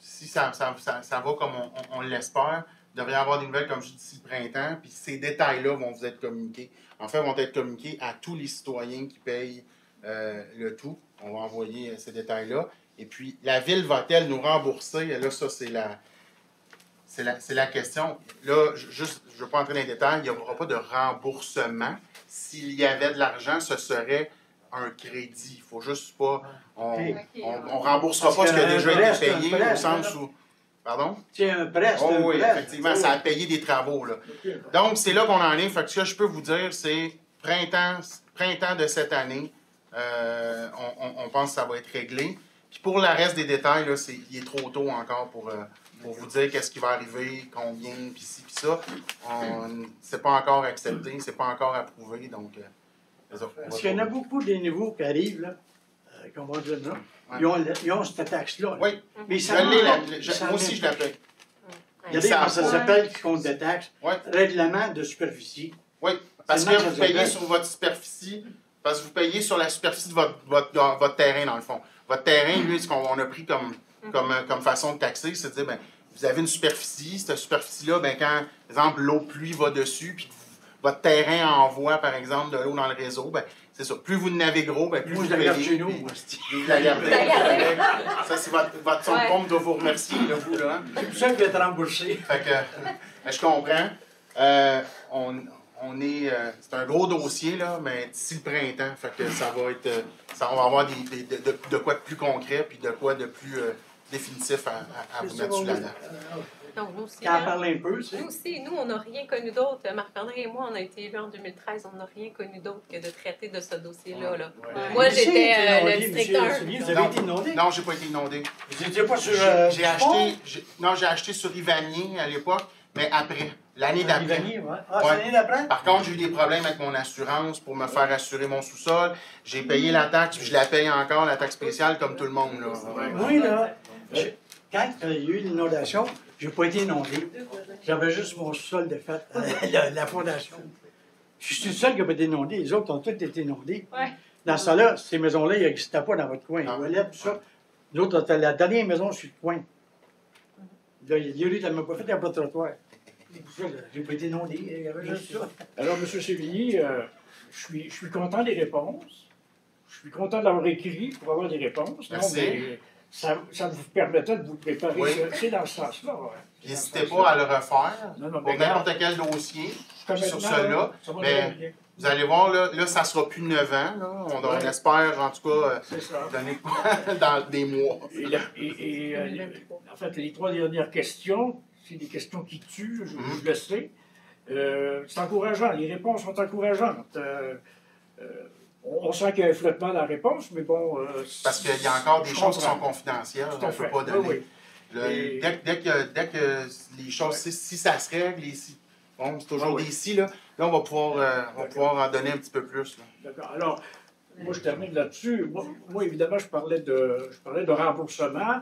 Speaker 4: Si ça va comme on l'espère, il devrait y avoir des nouvelles, comme je dis, d'ici le printemps. Puis ces détails-là vont vous être communiqués. En fait, vont être communiqués à tous les citoyens qui payent le tout. On va envoyer ces détails-là. Et puis, la Ville va-t-elle nous rembourser? Là, ça, c'est la question. Là, je ne veux pas entrer dans les détails. Il n'y aura pas de remboursement. S'il y avait de l'argent, ce serait un crédit. Il ne faut juste pas... On ne remboursera pas ce qui a déjà été payé au sens où... Pardon?
Speaker 8: C'est un prêt,
Speaker 4: oh, oui, effectivement, ça a payé des travaux. Là. Donc, c'est là qu'on en est. Fait que ce que je peux vous dire, c'est printemps de cette année, on pense que ça va être réglé. Puis pour le reste des détails, là, il est trop tôt encore pour vous dire qu'est-ce qui va arriver, combien, puis ci, puis ça. C'est pas encore accepté, c'est pas encore approuvé, donc...
Speaker 8: Parce qu'il y en a beaucoup des nouveaux qui arrivent, là, qu'on va dire là. Ouais. Ils ont cette taxe-là.
Speaker 4: Oui,
Speaker 8: mais ça
Speaker 4: moi aussi je la paye.
Speaker 8: Regardez comment ça s'appelle qui compte des taxes.
Speaker 4: Oui.
Speaker 8: Règlement de superficie.
Speaker 4: Oui, parce que vous payez sur votre superficie, parce que vous payez sur la superficie de votre terrain, dans le fond. Votre terrain, lui, ce qu'on a pris comme façon de taxer, c'est de dire, bien, vous avez une superficie, cette superficie-là, bien, quand, par exemple, l'eau pluie va dessus, puis votre terrain envoie, par exemple, de l'eau dans le réseau, bien, c'est ça. Plus vous en avez gros, bien, plus vous
Speaker 8: la gardez
Speaker 4: chez nous. Vous la gardez. Ça, c'est votre son de pompe doit vous remercier, là, vous, là.
Speaker 8: C'est pour ça que vous êtes remboursé.
Speaker 4: Fait que, je comprends. c'est un gros dossier, là, mais d'ici le printemps, fait que ça va être, on va avoir de quoi de plus concret, puis de quoi de plus définitif à vous mettre sur la table.
Speaker 1: Donc, nous aussi,
Speaker 8: Quand on parle un peu, tu sais.
Speaker 1: nous aussi, nous, on n'a rien connu d'autre. Marc-André et moi, on a été élus en 2013, on n'a rien connu d'autre que de traiter de ce dossier-là. Là.
Speaker 8: Ouais.
Speaker 1: Moi,
Speaker 8: Ici,
Speaker 1: j'étais
Speaker 8: inondé,
Speaker 1: le district
Speaker 8: monsieur
Speaker 1: 1.
Speaker 8: Soulier, vous avez été inondé?
Speaker 4: Non, j'ai pas été inondé.
Speaker 8: Vous n'étiez pas sur...
Speaker 4: J'ai acheté sur Ivanier à l'époque, mais après, l'année d'après.
Speaker 8: Ivanier, ouais. Ah,
Speaker 4: Ouais.
Speaker 8: c'est l'année d'après?
Speaker 4: Par contre, j'ai eu des problèmes avec mon assurance pour me faire assurer mon sous-sol. J'ai payé la taxe, puis je la paye encore, la taxe spéciale, comme tout le monde. Là.
Speaker 8: Oui, là, quand il y a eu l'inondation, je n'ai pas été inondé. J'avais juste mon sous-sol de fait, la fondation. Je suis le seul qui n'a pas été inondé. Les autres ont tous été inondés.
Speaker 1: Ouais.
Speaker 8: Dans ce temps-là, ces maisons-là, ils n'existaient pas dans votre coin.
Speaker 4: Non.
Speaker 8: Ils tout ça. Les autres, c'était la dernière maison sur le coin. Là, il y a eu, tu n'as pas fait un pas de trottoir. C'est pour ça que je n'ai pas été inondé. Il y avait juste ça.
Speaker 9: Alors, M. Sévillier, je suis content des réponses. Je suis content d'avoir écrit pour avoir des réponses.
Speaker 4: Merci.
Speaker 9: Non, mais ça vous permettait de vous préparer.
Speaker 4: Oui.
Speaker 9: C'est dans ce sens-là. Ouais.
Speaker 4: N'hésitez pas à le refaire
Speaker 9: Non, non,
Speaker 4: pour
Speaker 9: mais
Speaker 4: n'importe quel dossier.
Speaker 9: Comme
Speaker 4: sur
Speaker 9: maintenant,
Speaker 4: cela,
Speaker 9: ça va
Speaker 4: mais-
Speaker 9: très bien.
Speaker 4: Vous allez voir, là ça ne sera plus 9 ans. Là. On espère, en tout cas,
Speaker 9: C'est ça.
Speaker 4: donner dans des mois.
Speaker 9: En fait, les 3 dernières questions, c'est des questions qui tuent, je le sais. C'est encourageant, les réponses sont encourageantes. On sent qu'il y a un flottement dans la réponse, mais bon...
Speaker 4: Parce qu'il y a encore des
Speaker 9: je
Speaker 4: choses qui sont
Speaker 9: comprends.
Speaker 4: confidentielles.
Speaker 9: Tout
Speaker 4: On
Speaker 9: à
Speaker 4: ne peut
Speaker 9: fait.
Speaker 4: pas donner.
Speaker 9: Oui,
Speaker 4: Là,
Speaker 9: Et-
Speaker 4: dès que les choses, si ça se règle, bon, c'est toujours
Speaker 9: oui.
Speaker 4: des si, là on va pouvoir en donner un petit peu plus. Là.
Speaker 9: D'accord. Alors, moi, je termine là-dessus. Moi, évidemment, je parlais de remboursement.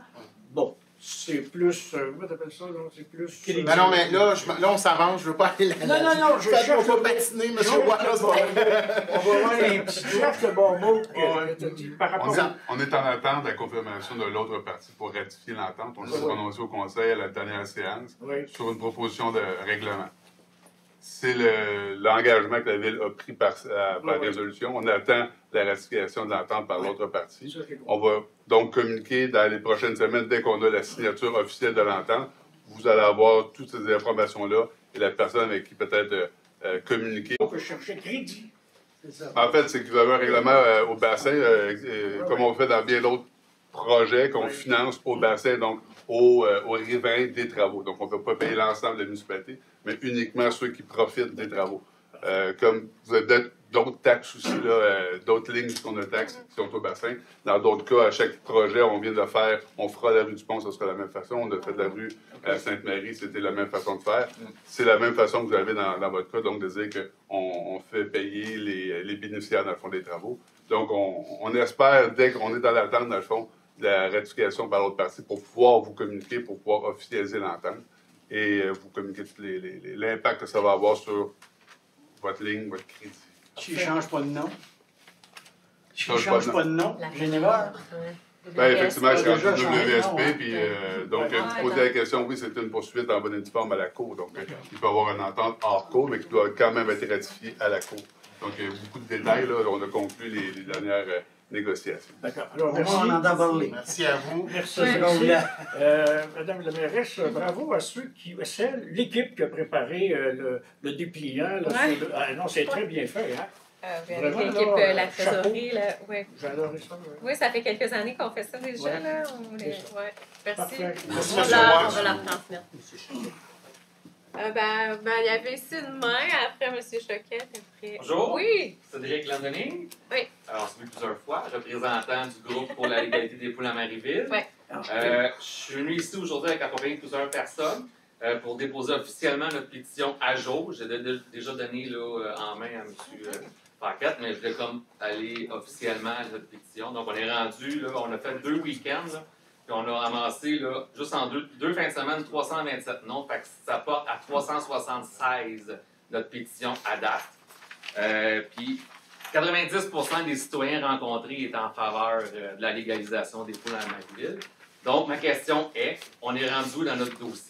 Speaker 9: Bon, c'est plus... comment t'appelles ça, là? C'est plus...
Speaker 4: Ben non, mais là, on s'avance, je veux pas aller là.
Speaker 9: Non, je
Speaker 4: Faites-moi
Speaker 9: cherche
Speaker 4: pas
Speaker 9: le-
Speaker 4: patiner,
Speaker 9: Je
Speaker 4: monsieur Wallace.
Speaker 9: on va voir un petit cherche le bon mot que tu as dit par rapport à...
Speaker 10: On est en attente de la confirmation de l'autre partie pour ratifier l'entente. On s'est prononcé au Conseil à la dernière séance
Speaker 9: Oui.
Speaker 10: sur une proposition de règlement. C'est l'engagement que la Ville a pris par résolution. On attend la ratification de l'entente par l'autre partie.
Speaker 9: Ça, c'est bon.
Speaker 10: On va donc communiquer dans les prochaines semaines, dès qu'on a la signature officielle de l'entente. Vous allez avoir toutes ces informations-là et la personne avec qui peut-être communiquer.
Speaker 9: On peut chercher crédit.
Speaker 8: C'est ça.
Speaker 10: En fait, c'est que vous avez un règlement au bassin, comme on fait dans bien d'autres projets qu'on finance au bassin, donc au riverain des travaux. Donc, on ne peut pas payer l'ensemble de la municipalité, mais uniquement ceux qui profitent des travaux. Comme vous avez d'autres taxes aussi, d'autres lignes qu'on a taxes qui sont au bassin. Dans d'autres cas, à chaque projet, on vient de faire, on fera la rue du Pont, ça sera la même façon. On a fait la rue à Sainte-Marie, c'était la même façon de faire. C'est la même façon que vous avez dans votre cas, donc de dire qu'on fait payer les bénéficiaires, dans le fond, des travaux. Donc, on espère, dès qu'on est dans l'attente, dans le fond, de la ratification par l'autre partie, pour pouvoir vous communiquer, pour pouvoir officialiser l'entente et vous communiquer tout l'impact que ça va avoir sur votre ligne, votre crédit.
Speaker 8: S'il ne change pas de nom. S'il ne
Speaker 10: Change
Speaker 8: change pas de nom,
Speaker 1: La
Speaker 8: Général.
Speaker 10: Bien, effectivement, c'est
Speaker 8: déjà
Speaker 10: rendu
Speaker 8: changé,
Speaker 10: WSP,
Speaker 8: non,
Speaker 10: puis
Speaker 1: Ouais,
Speaker 10: vous posez la question, oui, c'est une poursuite en bonne et due forme à la Cour, donc il peut y avoir une entente hors Cour, mais qui doit quand même être ratifiée à la Cour. Donc, il y a beaucoup de détails, là, on a conclu les dernières négociations.
Speaker 9: D'accord. Alors,
Speaker 8: On
Speaker 9: merci.
Speaker 8: va en entendre parler.
Speaker 4: Merci à vous.
Speaker 9: Merci.
Speaker 1: Ouais.
Speaker 9: Merci. Madame la mairesse, bravo à l'équipe qui a préparé le dépliant. Là,
Speaker 1: Ouais.
Speaker 9: Ah non, c'est très bien fait. Hein?
Speaker 1: Avec
Speaker 9: Vraiment,
Speaker 1: l'équipe,
Speaker 9: là,
Speaker 1: la
Speaker 9: chapeau.
Speaker 1: trésorerie, là, ouais.
Speaker 9: J'ai adoré ça.
Speaker 1: Oui, ça fait quelques années qu'on fait ça déjà,
Speaker 9: Ouais.
Speaker 1: là.
Speaker 9: C'est ça.
Speaker 1: Ouais. Merci.
Speaker 9: Parfait.
Speaker 4: Merci,
Speaker 1: On
Speaker 4: monsieur
Speaker 1: va
Speaker 4: Wallace.
Speaker 1: la transmettre. Il y avait ici une main, après M. Choquette, après...
Speaker 11: Bonjour.
Speaker 1: Oui!
Speaker 11: Cédric Landonné.
Speaker 1: Oui.
Speaker 11: Alors, c'est vu plusieurs fois, représentant du groupe pour la légalité des poules à Marieville.
Speaker 1: Oui.
Speaker 11: Je suis venu ici aujourd'hui avec accompagné de plusieurs personnes pour déposer officiellement notre pétition à jour. J'ai déjà donné là, en main à M. Paquette, mais je voulais comme aller officiellement à notre pétition. Donc, on est rendu, là, on a fait 2 week-ends, là, puis on a amassé, là, juste en deux fins de semaine, 327 noms. Fait que ça porte à 376 notre pétition à date. Puis 90% des citoyens rencontrés étaient en faveur de la légalisation des poules à Marieville. Donc, ma question est, on est rendu où dans notre dossier?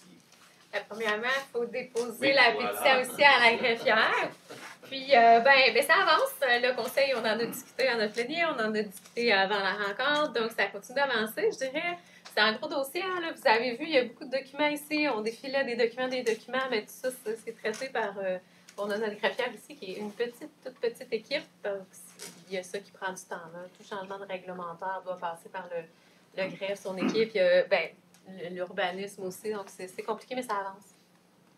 Speaker 1: Premièrement, il faut déposer
Speaker 11: Oui,
Speaker 1: la
Speaker 11: voilà.
Speaker 1: pétition aussi à la greffière. Puis, ça avance. Le conseil, on en a discuté en a plénier, on en a discuté avant la rencontre, donc ça continue d'avancer, je dirais. C'est un gros dossier, hein, là. Vous avez vu, il y a beaucoup de documents ici. On défilait des documents, mais tout ça, c'est traité par On a notre greffière ici qui est une toute petite équipe. Donc, il y a ça qui prend du temps. Là. Tout changement de réglementaire doit passer par le greffe, son équipe. Il y a l'urbanisme aussi. Donc, c'est compliqué, mais ça avance.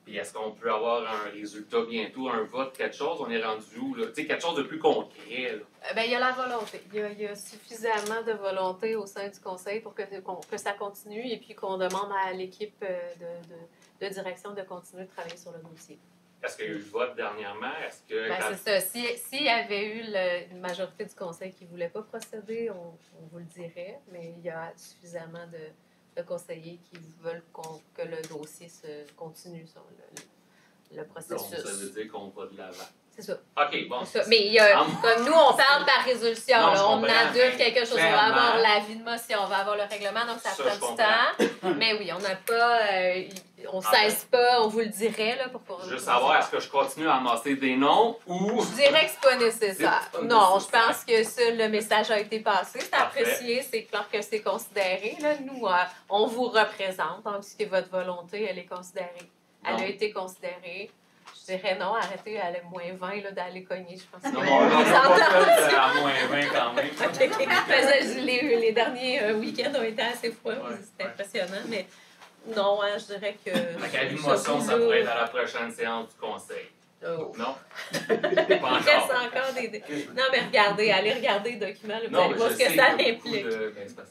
Speaker 11: Puis est-ce qu'on peut avoir un résultat bientôt, un vote, quelque chose? On est rendu où, là? Tu sais, quelque chose de plus concret, là.
Speaker 1: Il y a la volonté. Il y a suffisamment de volonté au sein du conseil pour que ça continue et puis qu'on demande à l'équipe de direction de continuer de travailler sur le dossier.
Speaker 11: Est-ce qu'il y a eu le vote dernièrement? Est-ce que...
Speaker 1: c'est ça. S'il y avait eu une majorité du conseil qui ne voulait pas procéder, on vous le dirait, mais il y a suffisamment de conseillers qui veulent que le dossier se continue sur le processus.
Speaker 11: Donc, ça veut dire qu'on va de l'avant.
Speaker 1: C'est ça.
Speaker 11: OK, bon.
Speaker 1: C'est ça. Mais comme nous, on parle par résolution.
Speaker 11: Non,
Speaker 1: là, on adulte quelque chose.
Speaker 11: Clairement.
Speaker 1: On va avoir l'avis de motion, on va avoir le règlement, donc ça prend du temps. Mais oui, on n'a pas... on ne cesse pas, on vous le dirait. Là, pour
Speaker 11: Juste savoir, est-ce que je continue à amasser des noms ou...
Speaker 1: Je dirais que c'est pas nécessaire.
Speaker 11: C'est pas
Speaker 1: Non, je
Speaker 11: nécessaire.
Speaker 1: pense que ça, le message a été passé. C'est
Speaker 11: Parfait.
Speaker 1: apprécié, c'est clair que c'est considéré. Là. Nous, on vous représente, donc ce qui est votre volonté, elle est considérée. Elle a été considérée. Je dirais non, arrêtez à moins 20 là, d'aller cogner. Je pense
Speaker 11: Non,
Speaker 1: que
Speaker 11: on n'a pas fait à moins 20 quand même.
Speaker 1: Les derniers week-ends ont été assez froids. C'était impressionnant, mais non, je dirais que...
Speaker 11: Donc, à l'émotion, ça pourrait être à la prochaine séance du conseil.
Speaker 1: Oh.
Speaker 11: Non?
Speaker 1: Il reste encore des... Non, mais allez regarder le document, là, vous allez voir ce que ça implique.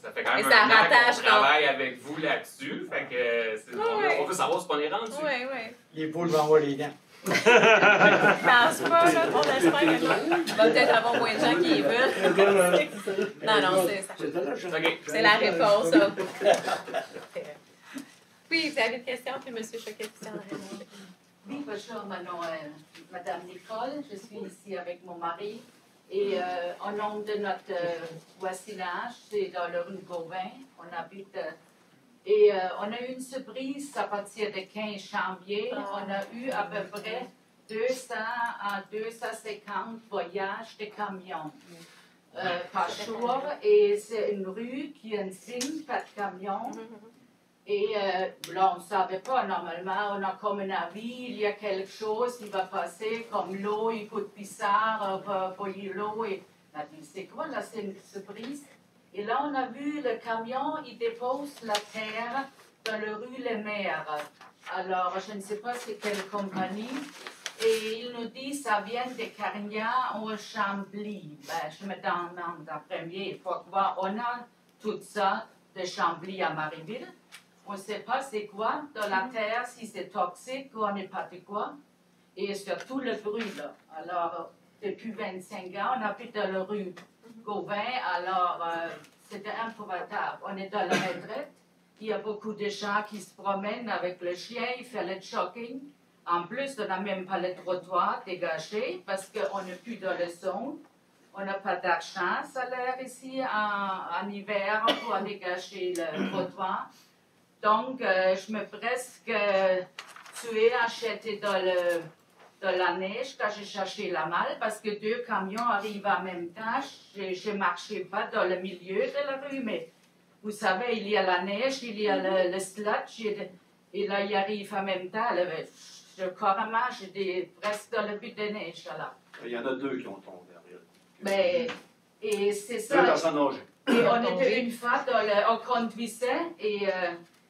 Speaker 11: Ça fait quand même
Speaker 1: Mais ça
Speaker 11: un an
Speaker 1: rattache,
Speaker 11: qu'on travaille avec vous là-dessus. Fait que on veut savoir ce qu'on est rendu.
Speaker 1: Oui.
Speaker 8: Les poules vont avoir les dents.
Speaker 1: Je pense pas, là. On espère que non. Il va peut-être avoir moins de gens qui y veulent. Non, c'est ça.
Speaker 11: OK.
Speaker 1: C'est la réponse. Oui, vous avez une question, puis M. Choquet qui s'en répond.
Speaker 12: Oui, bonjour, mon nom est Mme Nicole. Je suis ici avec mon mari. Et au nom de notre voisinage, c'est dans le rue Gauvin. On habite. Et on a eu une surprise à partir de 15 janvier. On a eu à peu près 200 à 250 voyages de camions par jour. Et c'est une rue qui a un signe, pas de camion. Et là, on ne savait pas. Normalement, on a comme un avis, il y a quelque chose qui va passer, comme l'eau, il coûte bizarre, on va bouillir l'eau. Et on a dit, c'est quoi là, c'est une surprise? Et là, on a vu le camion, il dépose la terre dans la rue Les Mères. Alors, je ne sais pas c'est quelle compagnie. Et il nous dit, ça vient de Carignan au Chambly. Ben, je me demande en premier, pourquoi on a tout ça de Chambly à Marieville. On ne sait pas c'est quoi dans la terre, si c'est toxique ou n'importe quoi. Et surtout le bruit, là. Alors, depuis 25 ans, on habite dans la rue Gauvin, alors c'était épouvantable. On est dans la retraite, il y a beaucoup de gens qui se promènent avec le chien, ils font le jogging. En plus, on n'a même pas le trottoir dégagé parce qu'on n'est plus dans le zone. On n'a pas d'argent salaire ici en hiver pour dégager le trottoir. Donc, je me presque tuée à acheter dans la neige quand j'ai cherché la malle parce que 2 camions arrivent en même temps. Je ne marchais pas dans le milieu de la rue, mais vous savez, il y a la neige, il y a le sludge, et là, il arrive en même temps. Carrément, j'étais presque dans le but de neige. Là.
Speaker 13: Il y en a 2 qui ont tombé, Ariel.
Speaker 12: Mais, et c'est ça.
Speaker 13: 2 personnes âgées.
Speaker 12: Et on était une fois on conduisait et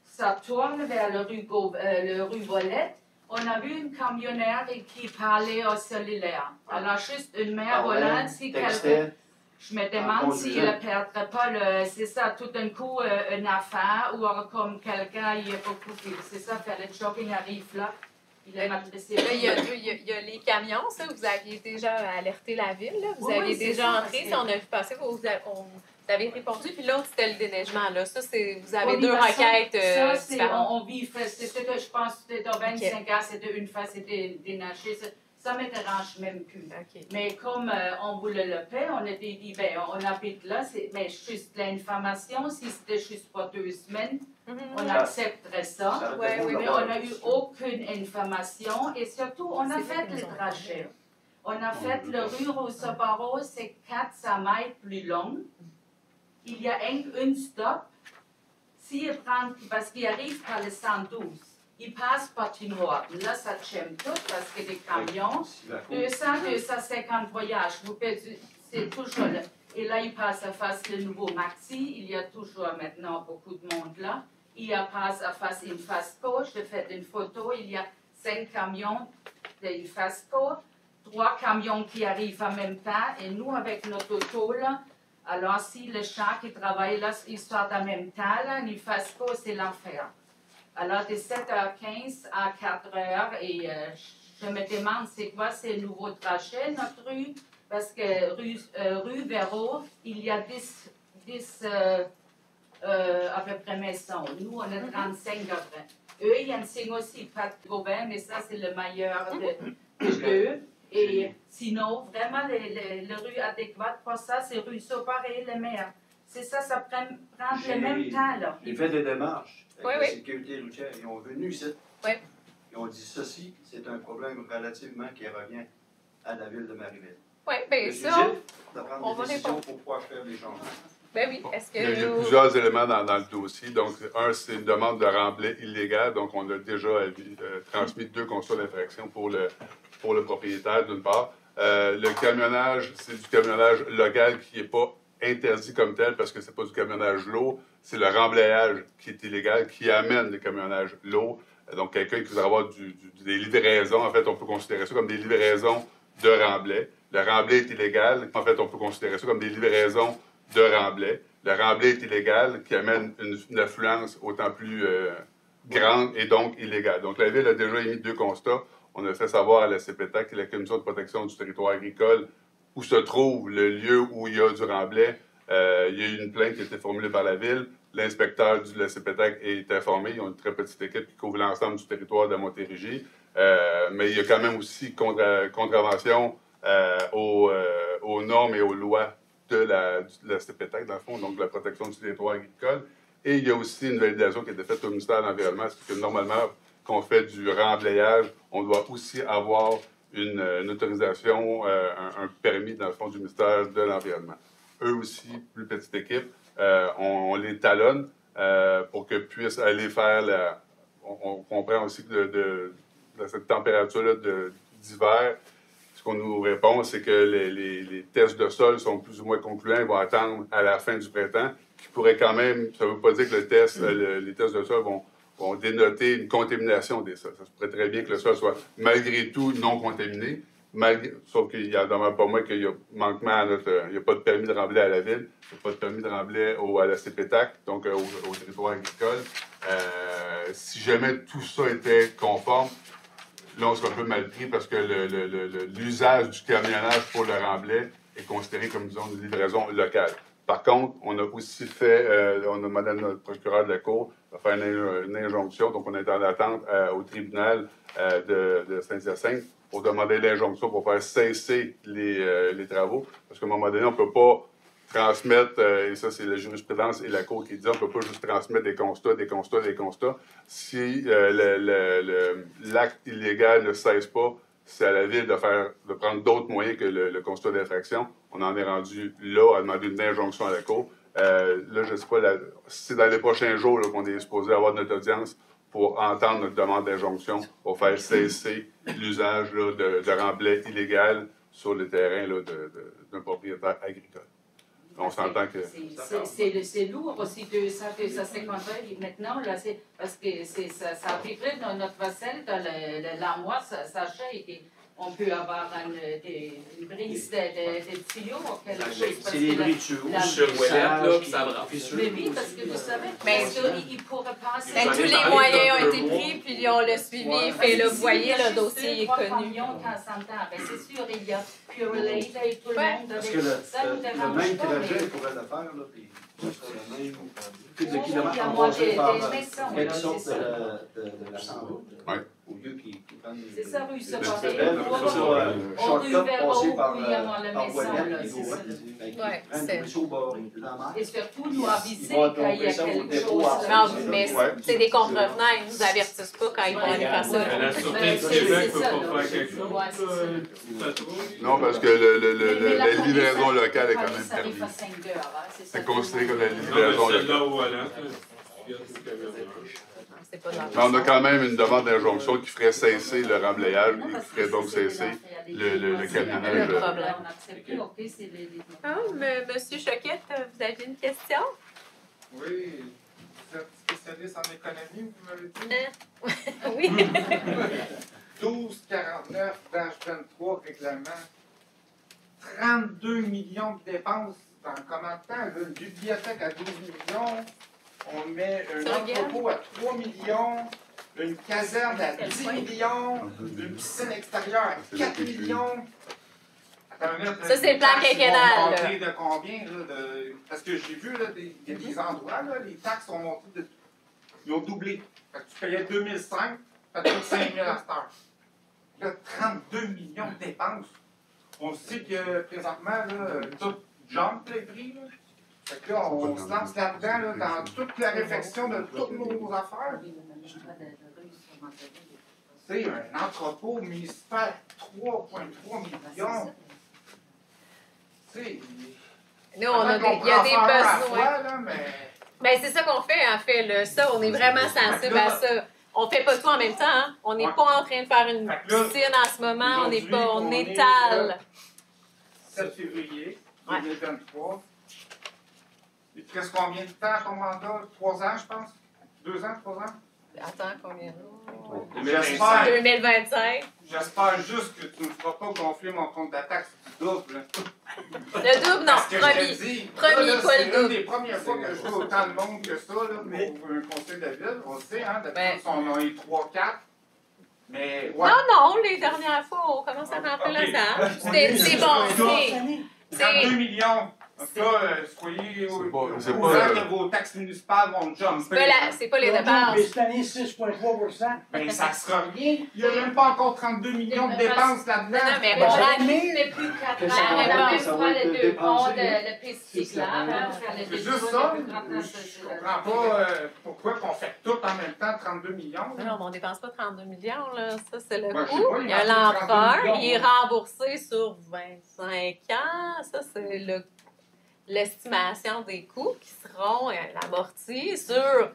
Speaker 12: ça tourne vers le rue Volette. On a vu une camionnaire qui parlait au cellulaire. Alors, juste une mère volante, si quelqu'un... Je me demande s'il ne perdrait pas c'est ça, tout d'un coup, une affaire ou comme quelqu'un, il y a beaucoup... C'est ça, faire le jogging arrive là. Il est adressé.
Speaker 1: Là, il y a les camions, ça. Vous aviez déjà alerté la ville, là. Vous aviez déjà entré. Si on a vu passer, vous avez répondu. Puis l'autre, c'était le déneigement, là. Ça, vous avez 2 requêtes différentes.
Speaker 12: On vit, c'était, je pense, c'était dans 25 ans, c'était une fois, c'était déneigé. Ça ne me dérange même plus.
Speaker 1: Okay.
Speaker 12: Mais comme on voulait le faire, on a dit, ben, on habite là, mais juste l'information, si c'était juste pour 2 semaines, on accepterait ça. Mais on n'a eu aucune information et surtout, on a fait le trajet. On a fait le rue Rosa-Barreau, c'est 400 mètres plus long. Il y a un stop. S'il prend, parce qu'il arrive par le 112, il passe patinoire. Là, ça tient tout parce que les camions, 200-250 voyages, c'est toujours là. Et là, il passe à face le nouveau Maxi. Il y a toujours maintenant beaucoup de monde là. Il passe à face une Fasco. Je fais une photo. Il y a 5 camions de Fasco, 3 camions qui arrivent en même temps. Et nous, avec notre auto, là, alors si le chat qui travaille là, ils sortent en même temps, là, une Fasco, c'est l'enfer. Alors, de 7h15 à 4h, et je me demande c'est quoi ces nouveaux trajets, notre rue, parce que rue Véro, il y a 10 à peu près maisons. Nous, on a 35 après. Eux, il y a un signe aussi, pas de Gauvin, mais ça, c'est le meilleur de eux. Et sinon, vraiment, les rues adéquates pour ça, c'est rue Sopar et le maire. C'est ça, ça prend le même temps, là.
Speaker 13: J'ai fait des démarches avec
Speaker 1: Oui,
Speaker 13: la sécurité routière. Ils ont venu ici.
Speaker 1: Oui.
Speaker 13: Ils ont dit ceci, c'est un problème relativement qui revient à la ville de Marieville.
Speaker 1: Oui, bien
Speaker 13: Le
Speaker 1: ça,
Speaker 13: sujet, de
Speaker 1: on
Speaker 13: prendre
Speaker 1: va
Speaker 13: des décisions
Speaker 1: répondre.
Speaker 13: pour pouvoir faire des changements.
Speaker 1: Ben oui, est-ce que...
Speaker 10: Il y a plusieurs éléments dans le dossier. Donc, un, c'est une demande de remblai illégal. Donc, on a déjà transmis 2 constats d'infraction pour le propriétaire, d'une part. Le camionnage, c'est du camionnage local qui n'est pas interdit comme tel parce que ce n'est pas du camionnage lourd. C'est le remblayage qui est illégal, qui amène le camionnage lourd. Donc, quelqu'un qui voudrait avoir des livraisons, en fait, on peut considérer ça comme des livraisons de remblai. Le remblai est illégal. En fait, on peut considérer ça comme des livraisons de remblai. Le remblai est illégal, qui amène une affluence autant plus grande et donc illégale. Donc, la Ville a déjà émis 2 constats. On a fait savoir à la CPTAC, qui est la Commission de protection du territoire agricole, où se trouve le lieu où il y a du remblai. Il y a eu une plainte qui a été formulée par la Ville. L'inspecteur de la CPTAC est informé. Ils ont une très petite équipe qui couvre l'ensemble du territoire de la Montérégie. Mais il y a quand même aussi contravention aux normes et aux lois de la CPTAC, dans le fond, donc de la protection du territoire agricole. Et il y a aussi une validation qui a été faite au ministère de l'Environnement, c'est que normalement, quand on fait du remblayage, on doit aussi avoir une autorisation, un permis, dans le fond, du ministère de l'Environnement. Eux aussi, plus petite équipe, on les talonne pour qu'ils puissent aller faire on comprend aussi que de cette température-là d'hiver, ce qu'on nous répond, c'est que les tests de sol sont plus ou moins concluants. Ils vont attendre à la fin du printemps, qui pourrait quand même, ça ne veut pas dire que les tests de sol vont dénoter une contamination des sols. Ça se pourrait très bien que le sol soit malgré tout non contaminé, sauf qu'il y en demeure pas moins qu'il y a manquement à il n'y a pas de permis de remblai à la Ville, il n'y a pas de permis de remblai à la CPTAC, donc au territoire agricole. Si jamais tout ça était conforme, là, on serait un peu mal pris parce que l'usage du camionnage pour le remblai est considéré comme, disons, une livraison locale. Par contre, on a aussi fait, on a demandé à notre procureur de la Cour de faire une injonction, donc on est en attente au tribunal de Saint-Hyacinthe pour demander l'injonction pour faire cesser les travaux, parce qu'à un moment donné, on ne peut pas transmettre, et ça c'est la jurisprudence et la Cour qui dit, on ne peut pas juste transmettre des constats. Si l'acte illégal ne cesse pas, c'est à la Ville de prendre d'autres moyens que le constat d'infraction. On en est rendu là à demander une injonction à la Cour. Là, je ne sais pas, c'est dans les prochains jours qu'on est supposé avoir notre audience pour entendre notre demande d'injonction pour faire cesser l'usage de remblai illégal sur le terrain d'un propriétaire agricole. On s'entend que...
Speaker 12: C'est lourd aussi, 250 heures. Maintenant, là, parce que ça arriverait dans notre vaisselle, dans l'armoire, sachet, et on peut avoir une brise de tuyaux ou quelque chose.
Speaker 13: C'est des bris de tuyaux.
Speaker 11: Sur Ouellet, là, ça brasse.
Speaker 12: Mais oui, parce que vous savez, il pourrait passer...
Speaker 1: Tous les moyens ont été pris, puis on l'a suivi. Fait, là, vous voyez, le dossier est connu.
Speaker 12: C'est sûr, il y a Pure Lake et tout le monde.
Speaker 13: Parce que le même trajet, il pourrait le faire, là, puis ça serait le même. Plus de kilomètres en passant par quelque sorte de la sans-route. Au lieu qu'ils prennent...
Speaker 12: C'est ça, rue
Speaker 13: Shortcut,
Speaker 12: passer
Speaker 13: par
Speaker 12: la maison, et surtout nous aviser quand il y a quelque chose.
Speaker 1: Non, mais c'est des contrevenants, ils ne nous avertissent pas quand ils vont aller faire ça.
Speaker 11: La Sûreté du Québec ne peut pas faire quelque chose.
Speaker 10: Non, parce que la livraison locale est quand même permise. C'est considéré comme la livraison locale.
Speaker 1: C'est pas dans
Speaker 10: Mais on a quand même une demande d'injonction qui ferait cesser le remblayage et qui ferait donc cesser le camionnage.
Speaker 1: Le problème. Monsieur Choquette, vous avez une question?
Speaker 14: Oui, vous êtes spécialiste en économie, vous m'avez dit?
Speaker 1: Oui.
Speaker 14: 1249-23 règlement. 32 millions de dépenses dans comment de temps? Une bibliothèque à 12 millions, on met un entrepôt à 3 millions, une caserne à 10 millions, une piscine extérieure à 4 millions.
Speaker 1: Ça, c'est le plan quinquennal.
Speaker 14: De combien, là, parce que j'ai vu, il y a des endroits, là, les taxes ont monté, ils ont doublé. Fait que tu payais 2005, ça te coûte 5 000 à cette heure. Là, 32 millions de dépenses. On sait que présentement, là, tout jump les prix. Là. Fait que là, on se lance là-dedans, là, dans toute la réflexion de toutes nos affaires. C'est un entrepôt municipal, 3,3 millions.
Speaker 1: Nous, on a il y a des besoins. Ben, c'est ça qu'on fait, en fait. Là. Ça, on est vraiment sensible à ça. On fait pas tout en même temps. Hein. On n'est pas en train de faire une piscine en ce moment. On étale.
Speaker 14: 7 février 2023. Il te reste combien de temps ton mandat? 3 ans, je pense? 2 ans, 3 ans?
Speaker 1: Attends, combien?
Speaker 14: 2025. J'espère juste que tu ne me feras pas gonfler mon compte d'attaque du double.
Speaker 1: Le double, non. Promis, pas le double.
Speaker 14: C'est une des premières fois que je vois autant de monde que ça là, pour un conseil de ville. On le sait, hein, d'habitude, on a eu 3-4. Mais, ouais.
Speaker 1: Non, les dernières fois, on commence à rentrer la salle. C'est bon.
Speaker 14: C'est 32 millions. Donc là, soyez au courant que vos taxes municipales vont jumper.
Speaker 1: C'est pas les dépenses.
Speaker 8: Mais cette année, 6,3
Speaker 14: ben, ça sera rien. Il n'y a même pas encore 32 millions de dépenses là-dedans.
Speaker 1: Non, mais bon,
Speaker 12: n'est plus 4 ans. On a même pas les deux ponts de piste cyclable.
Speaker 14: C'est juste ça. Je comprends pas pourquoi on fait tout en même temps 32 millions.
Speaker 1: Non, mais on ne dépense pas 32 millions. Là. Ça, c'est le
Speaker 14: Ben,
Speaker 1: coût. Il y a l'emprunt. Il est remboursé sur 25 ans. Ça, c'est l'estimation des coûts qui seront amortis sur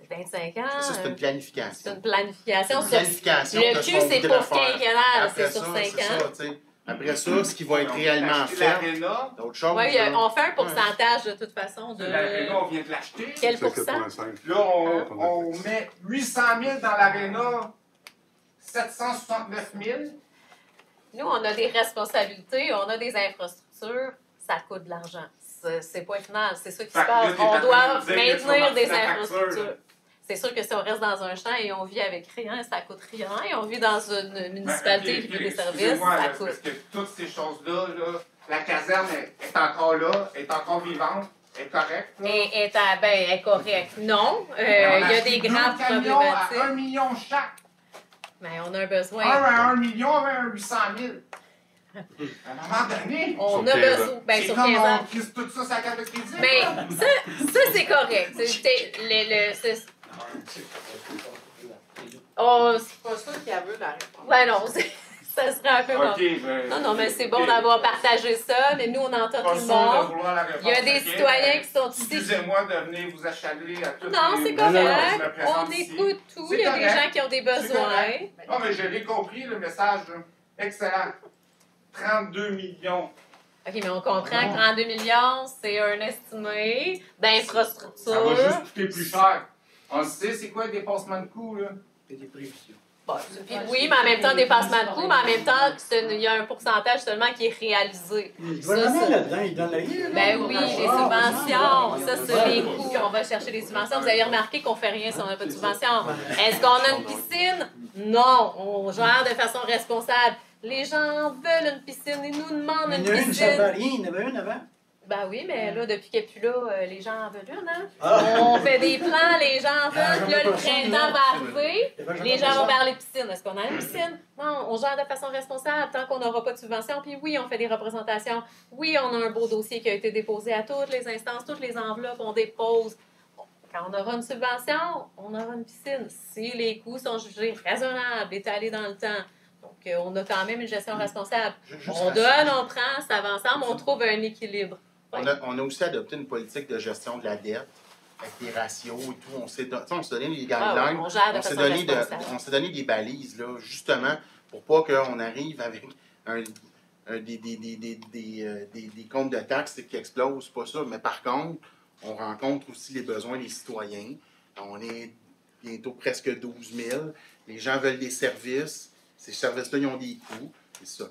Speaker 1: 25 ans.
Speaker 4: Ça, c'est une planification.
Speaker 1: C'est une planification.
Speaker 4: Le
Speaker 1: Q, c'est pour quinquennal, c'est sur 5 ans.
Speaker 4: Après ça, ce qui va être réellement fait, d'autres choses.
Speaker 1: Oui, on fait un pourcentage de toute façon.
Speaker 14: L'aréna, on vient de l'acheter.
Speaker 1: Quel pourcent?
Speaker 14: Là, on met 800 000 dans l'aréna, 769 000.
Speaker 1: Nous, on a des responsabilités, on a des infrastructures. Ça coûte de l'argent. C'est point final. C'est ça qui se passe. On doit maintenir des infrastructures. C'est sûr que si on reste dans un champ et on vit avec rien, ça coûte rien. Et on vit dans une municipalité qui fait des services, ça coûte.
Speaker 14: Parce que toutes ces choses-là, la caserne est encore là, est encore vivante, est correcte.
Speaker 1: Elle est correcte. Non. Il y a des graves problématiques.
Speaker 14: À 1 million chaque.
Speaker 1: Mais on a un besoin.
Speaker 14: 1 à 1 million avec un 800 000. À un moment donné,
Speaker 1: on a besoin. Ben, sur 15 ans.
Speaker 14: On prise tout ça sur la carte de crédit.
Speaker 1: Mais ça c'est correct.
Speaker 7: C'est pas ça qui a vu la réponse.
Speaker 1: Ben non, ça serait un peu non, mais c'est bon d'avoir partagé ça, mais nous, on entend tout le monde. Il y a des citoyens qui sont ici.
Speaker 14: Excusez-moi de venir vous achaler à tous les...
Speaker 1: Non, c'est correct. On écoute tout. Il y a des gens qui ont des besoins.
Speaker 14: Non, mais je l'ai compris, le message. Excellent. 32 millions.
Speaker 1: OK, mais on comprend que 32 millions, c'est un estimé d'infrastructure.
Speaker 14: Ça va juste coûter plus cher. On sait, c'est quoi le dépassement de coûts, là?
Speaker 8: C'est des prévisions.
Speaker 1: Bon, oui, mais en même temps, dépassement de coûts, mais en même temps, il y a un pourcentage seulement qui est réalisé.
Speaker 8: Il va là-dedans, il donne la
Speaker 1: Ben oui, les subventions. Ça, c'est les coûts. On va chercher les subventions. Vous avez remarqué qu'on ne fait rien si on n'a pas de subventions. Est-ce qu'on a une piscine? Non. On gère de façon responsable. Les gens veulent une piscine, ils nous demandent une piscine.
Speaker 8: Ça ne fait rien, il y en avait une avant.
Speaker 1: Ben oui, mais là, depuis qu'elle n'est plus là, les gens en veulent une, hein? On fait des plans, les gens en veulent, puis là, le printemps va arriver, les gens vont parler de piscine. Est-ce qu'on a une piscine? Non, on gère de façon responsable tant qu'on n'aura pas de subvention. Puis oui, on fait des représentations. Oui, on a un beau dossier qui a été déposé à toutes les instances, toutes les enveloppes, on dépose. Quand on aura une subvention, on aura une piscine. Si les coûts sont jugés raisonnables, étalés dans le temps, donc on a quand même une gestion responsable. On donne, on prend, ça va ensemble, on trouve un équilibre.
Speaker 4: On a aussi adopté une politique de gestion de la dette avec des ratios et tout. On s'est donné des guidelines,
Speaker 1: on gère de
Speaker 4: on s'est
Speaker 1: façon
Speaker 4: donné,
Speaker 1: responsable.
Speaker 4: des balises, là, justement, pour pas qu'on arrive avec des comptes de taxes qui explosent, pas ça. Mais par contre, on rencontre aussi les besoins des citoyens. On est bientôt presque 12 000. Les gens veulent des services. Ces services-là, ils ont des coûts. C'est ça.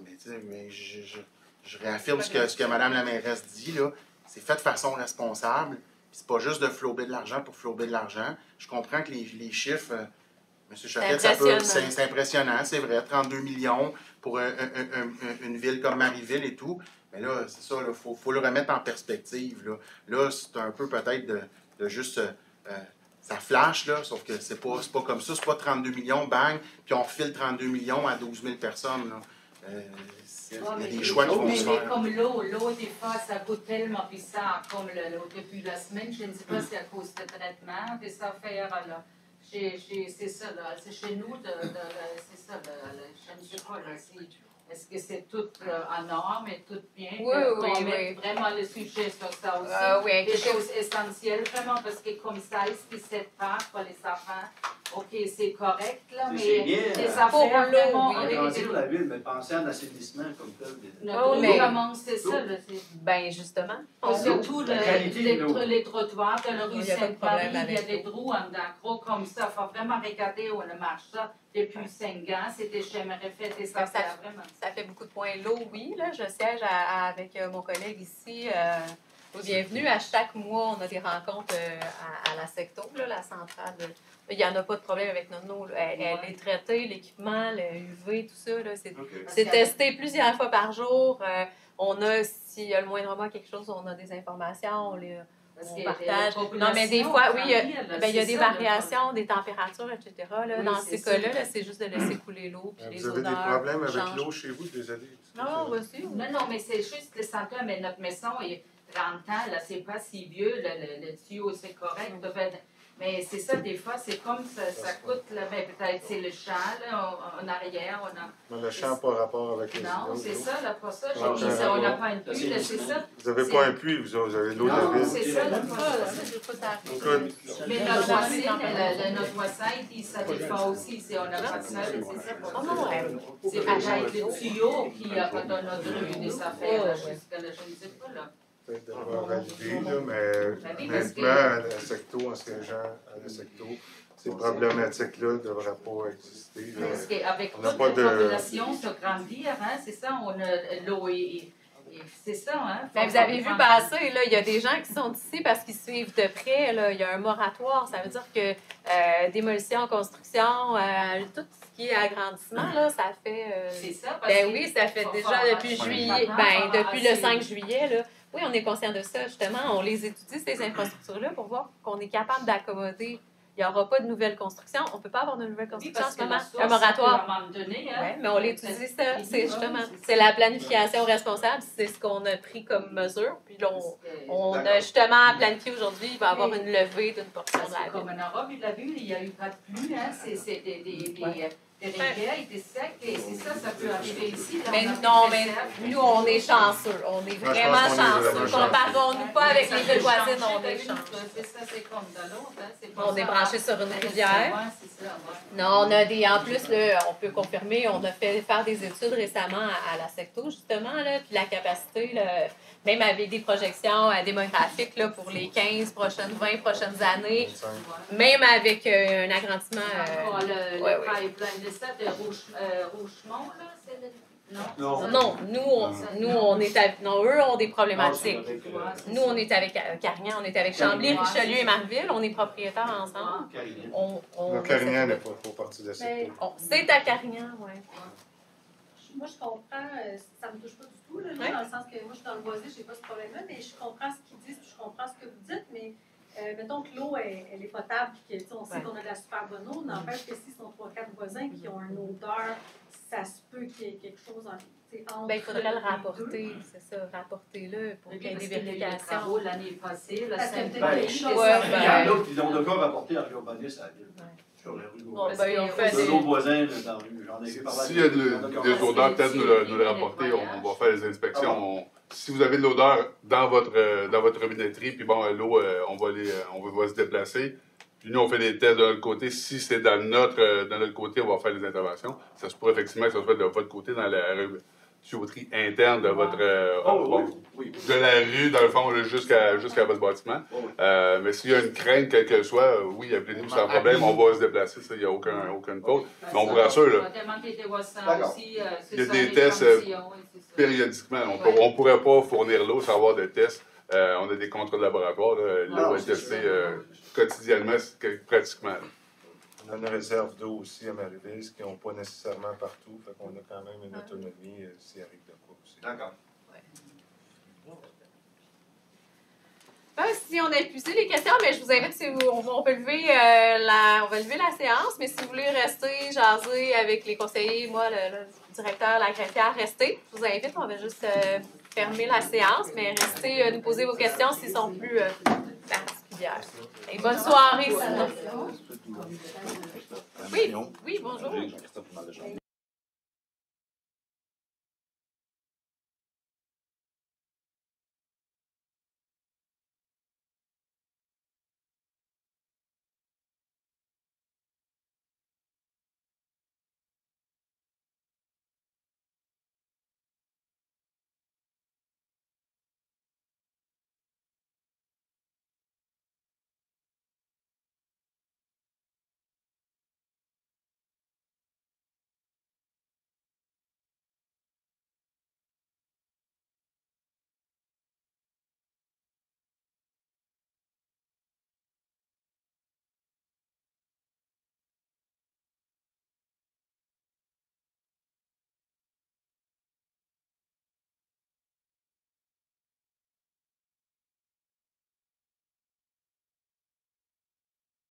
Speaker 4: Mais je réaffirme ce que Mme la mairesse dit, là. C'est fait de façon responsable. C'est pas juste de flouber de l'argent pour flouber de l'argent. Je comprends que les chiffres, M. Choquette, c'est impressionnant, c'est vrai, 32 millions pour une ville comme Marieville et tout. Mais là, c'est ça, il faut le remettre en perspective. Là c'est un peu peut-être de juste... ça flash, là, sauf que c'est pas comme ça. C'est pas 32 millions, bang, puis on refile 32 millions à 12 000 personnes. Là. Il y a des choix qui vont se faire.
Speaker 12: Mais comme l'eau, des fois, ça coûte tellement bizarre, comme depuis la semaine, je ne sais pas si à cause de traitement, des affaires, là. C'est ça, là, c'est chez nous, c'est ça, je ne sais pas, là, est-ce que c'est tout en norme et tout bien?
Speaker 1: Oui.
Speaker 12: Vraiment le sujet sur ça aussi.
Speaker 1: Oui,
Speaker 12: des choses essentielles, vraiment, parce que comme ça, ce qui sépare pour les enfants, OK, c'est correct, là, mais les affaires, vraiment...
Speaker 13: Agrandir la ville, mais penser à l'assainissement comme tel.
Speaker 12: Notre c'est ça, là.
Speaker 1: Ben, justement.
Speaker 12: Surtout les trottoirs de la rue Sainte-Marie, il y a des trous en gros comme ça. Il faut vraiment regarder où on marche ça depuis 5 ans. C'était j'aimerais faire des affaires, vraiment.
Speaker 1: Ça fait beaucoup de points. L'eau, oui. Là, je siège avec mon collègue ici. Bienvenue. À chaque mois, on a des rencontres à la secto, là, la centrale. Il n'y en a pas de problème avec notre eau. Elle est traitée, l'équipement, le UV, tout ça. C'est testé plusieurs fois par jour. On a, s'il y a le moindrement quelque chose, on a des informations, on partage. Non, mais des fois, oui, il y a des variations, des températures, etc. Là. Dans ces cas-là, c'est juste de laisser couler l'eau.
Speaker 6: Vous avez des problèmes avec l'eau chez vous, désolé?
Speaker 1: Non, aussi.
Speaker 12: Non, mais c'est juste le centre, mais notre maison est 30 ans, là, c'est pas si vieux, le tuyau, c'est correct. Mais c'est ça, des fois, c'est comme ça coûte, là, mais peut-être c'est le champ, là, en arrière.
Speaker 6: Mais le champ n'a pas rapport avec les
Speaker 12: non, c'est ça, là, pas ça. J'ai dit, on n'a pas un puits, là, c'est ça.
Speaker 6: Vous n'avez pas un puits, vous avez l'eau de la ville.
Speaker 12: C'est ça, là, pas ça. Mais notre voisin, il dit, ça défend aussi, on n'a pas de ça, c'est ça. C'est peut-être le tuyau qui a pas dans notre rue des affaires, jusqu'à là, je ne sais pas, là.
Speaker 6: Peut-être d'avoir validé, là, mais honnêtement, à la secto, en Saint-Jean, à la secto, ces problématiques-là ne devraient pas exister.
Speaker 12: Parce qu'avec toute la population se grandir, hein, c'est ça, on a l'eau et c'est ça, hein.
Speaker 1: Ben, vous avez vu passer, là, il y a des gens qui sont ici parce qu'ils suivent de près, là, il y a un moratoire, ça veut dire que démolition, construction, tout ce qui est agrandissement, là, ça fait...
Speaker 12: c'est ça,
Speaker 1: ben oui, ça fait déjà depuis juillet, depuis le 5 juillet, là. Oui, on est conscient de ça, justement. On les étudie, ces infrastructures-là, pour voir qu'on est capable d'accommoder. Il n'y aura pas de nouvelles constructions. On ne peut pas avoir de nouvelles constructions en ce moment. Un moratoire. Oui, mais on l'étudie, ça. C'est justement, c'est la planification responsable. C'est ce qu'on a pris comme mesure. Puis là, on a justement planifié aujourd'hui, il va y avoir une levée d'une portion de la ville.
Speaker 12: Comme en Europe, il l'a vu, il n'y a eu pas de pluie. Hein? C'est des rivières étaient secs et c'est ça, ça peut arriver ici.
Speaker 1: Mais non, mais nous, on est chanceux. On est vraiment chanceux. Comparons-nous pas avec les villes voisines, on est chanceux.
Speaker 12: C'est ça, c'est comme dans l'autre.
Speaker 1: On est branché sur une rivière. Non, on a des. En plus, là, on peut confirmer, on a fait faire des études récemment à la secto, justement, là, puis la capacité, là, même avec des projections démographiques là, pour les 15 prochaines, 20 prochaines années, même avec un agrandissement.
Speaker 12: Le stade de Rougemont, là, c'est le...
Speaker 1: Non, nous, on est avec... Non, eux ont des problématiques. Nous, on est avec Carignan, on est avec Chambly, Richelieu et Marville, on est propriétaires ensemble.
Speaker 6: Le Carignan n'est pas partie de ça.
Speaker 1: C'est à Carignan, oui.
Speaker 15: Moi, je comprends, ça ne me touche pas du tout, là, dans le sens que moi, je suis dans le boisé, je n'ai pas ce problème-là, mais je comprends ce qu'ils disent, puis je comprends ce que vous dites, mais mettons que l'eau, elle est potable, puis on sait qu'on a de la super bonne eau, n'empêche que s'ils sont 3-4 voisins qui ont une odeur, ça se peut qu'il y ait quelque chose entre...
Speaker 1: Ben, il faudrait le rapporter, c'est ça, rapporter-le pour qu'il y ait des vérifications.
Speaker 12: L'année passée, la
Speaker 13: ils ont encore rapporté à l'urbanisme à la ville. Sur la rue de nos voisins dans la rue. J'en ai vu par là.
Speaker 10: S'il y a des odeurs, peut-être nous les rapporter, on va faire les inspections. si vous avez de l'odeur dans votre robinetterie, puis bon, l'eau, on va se déplacer. Puis nous, on fait des tests de notre côté. Si c'est dans notre côté, on va faire des interventions. Ça se pourrait effectivement que ça soit de votre côté dans la tuyauterie interne de votre de la rue, dans le fond, jusqu'à votre bâtiment. Mais s'il y a une crainte, quelle qu'elle soit, oui, appelez-nous sans problème, on va se déplacer, ça, il n'y a aucune faute. Mais on vous rassure, là, il y a des tests périodiquement. On ne pourrait pas fournir l'eau sans avoir de tests. On a des contrôles de laboratoire. L'eau est testée quotidiennement, pratiquement.
Speaker 6: On a une réserve d'eau aussi à Marivis qui n'ont pas nécessairement partout. Fait qu'on a quand même une autonomie s'il arrive de quoi aussi.
Speaker 14: D'accord.
Speaker 1: Si on a épuisé les questions, mais je vous invite, on va lever la séance, mais si vous voulez rester, jaser avec les conseillers, moi, le directeur, la greffière, restez. Je vous invite, on va juste fermer la séance, mais restez, nous poser vos questions s'ils sont plus particulières. Et bonne soirée, sinon. Oui, bonjour.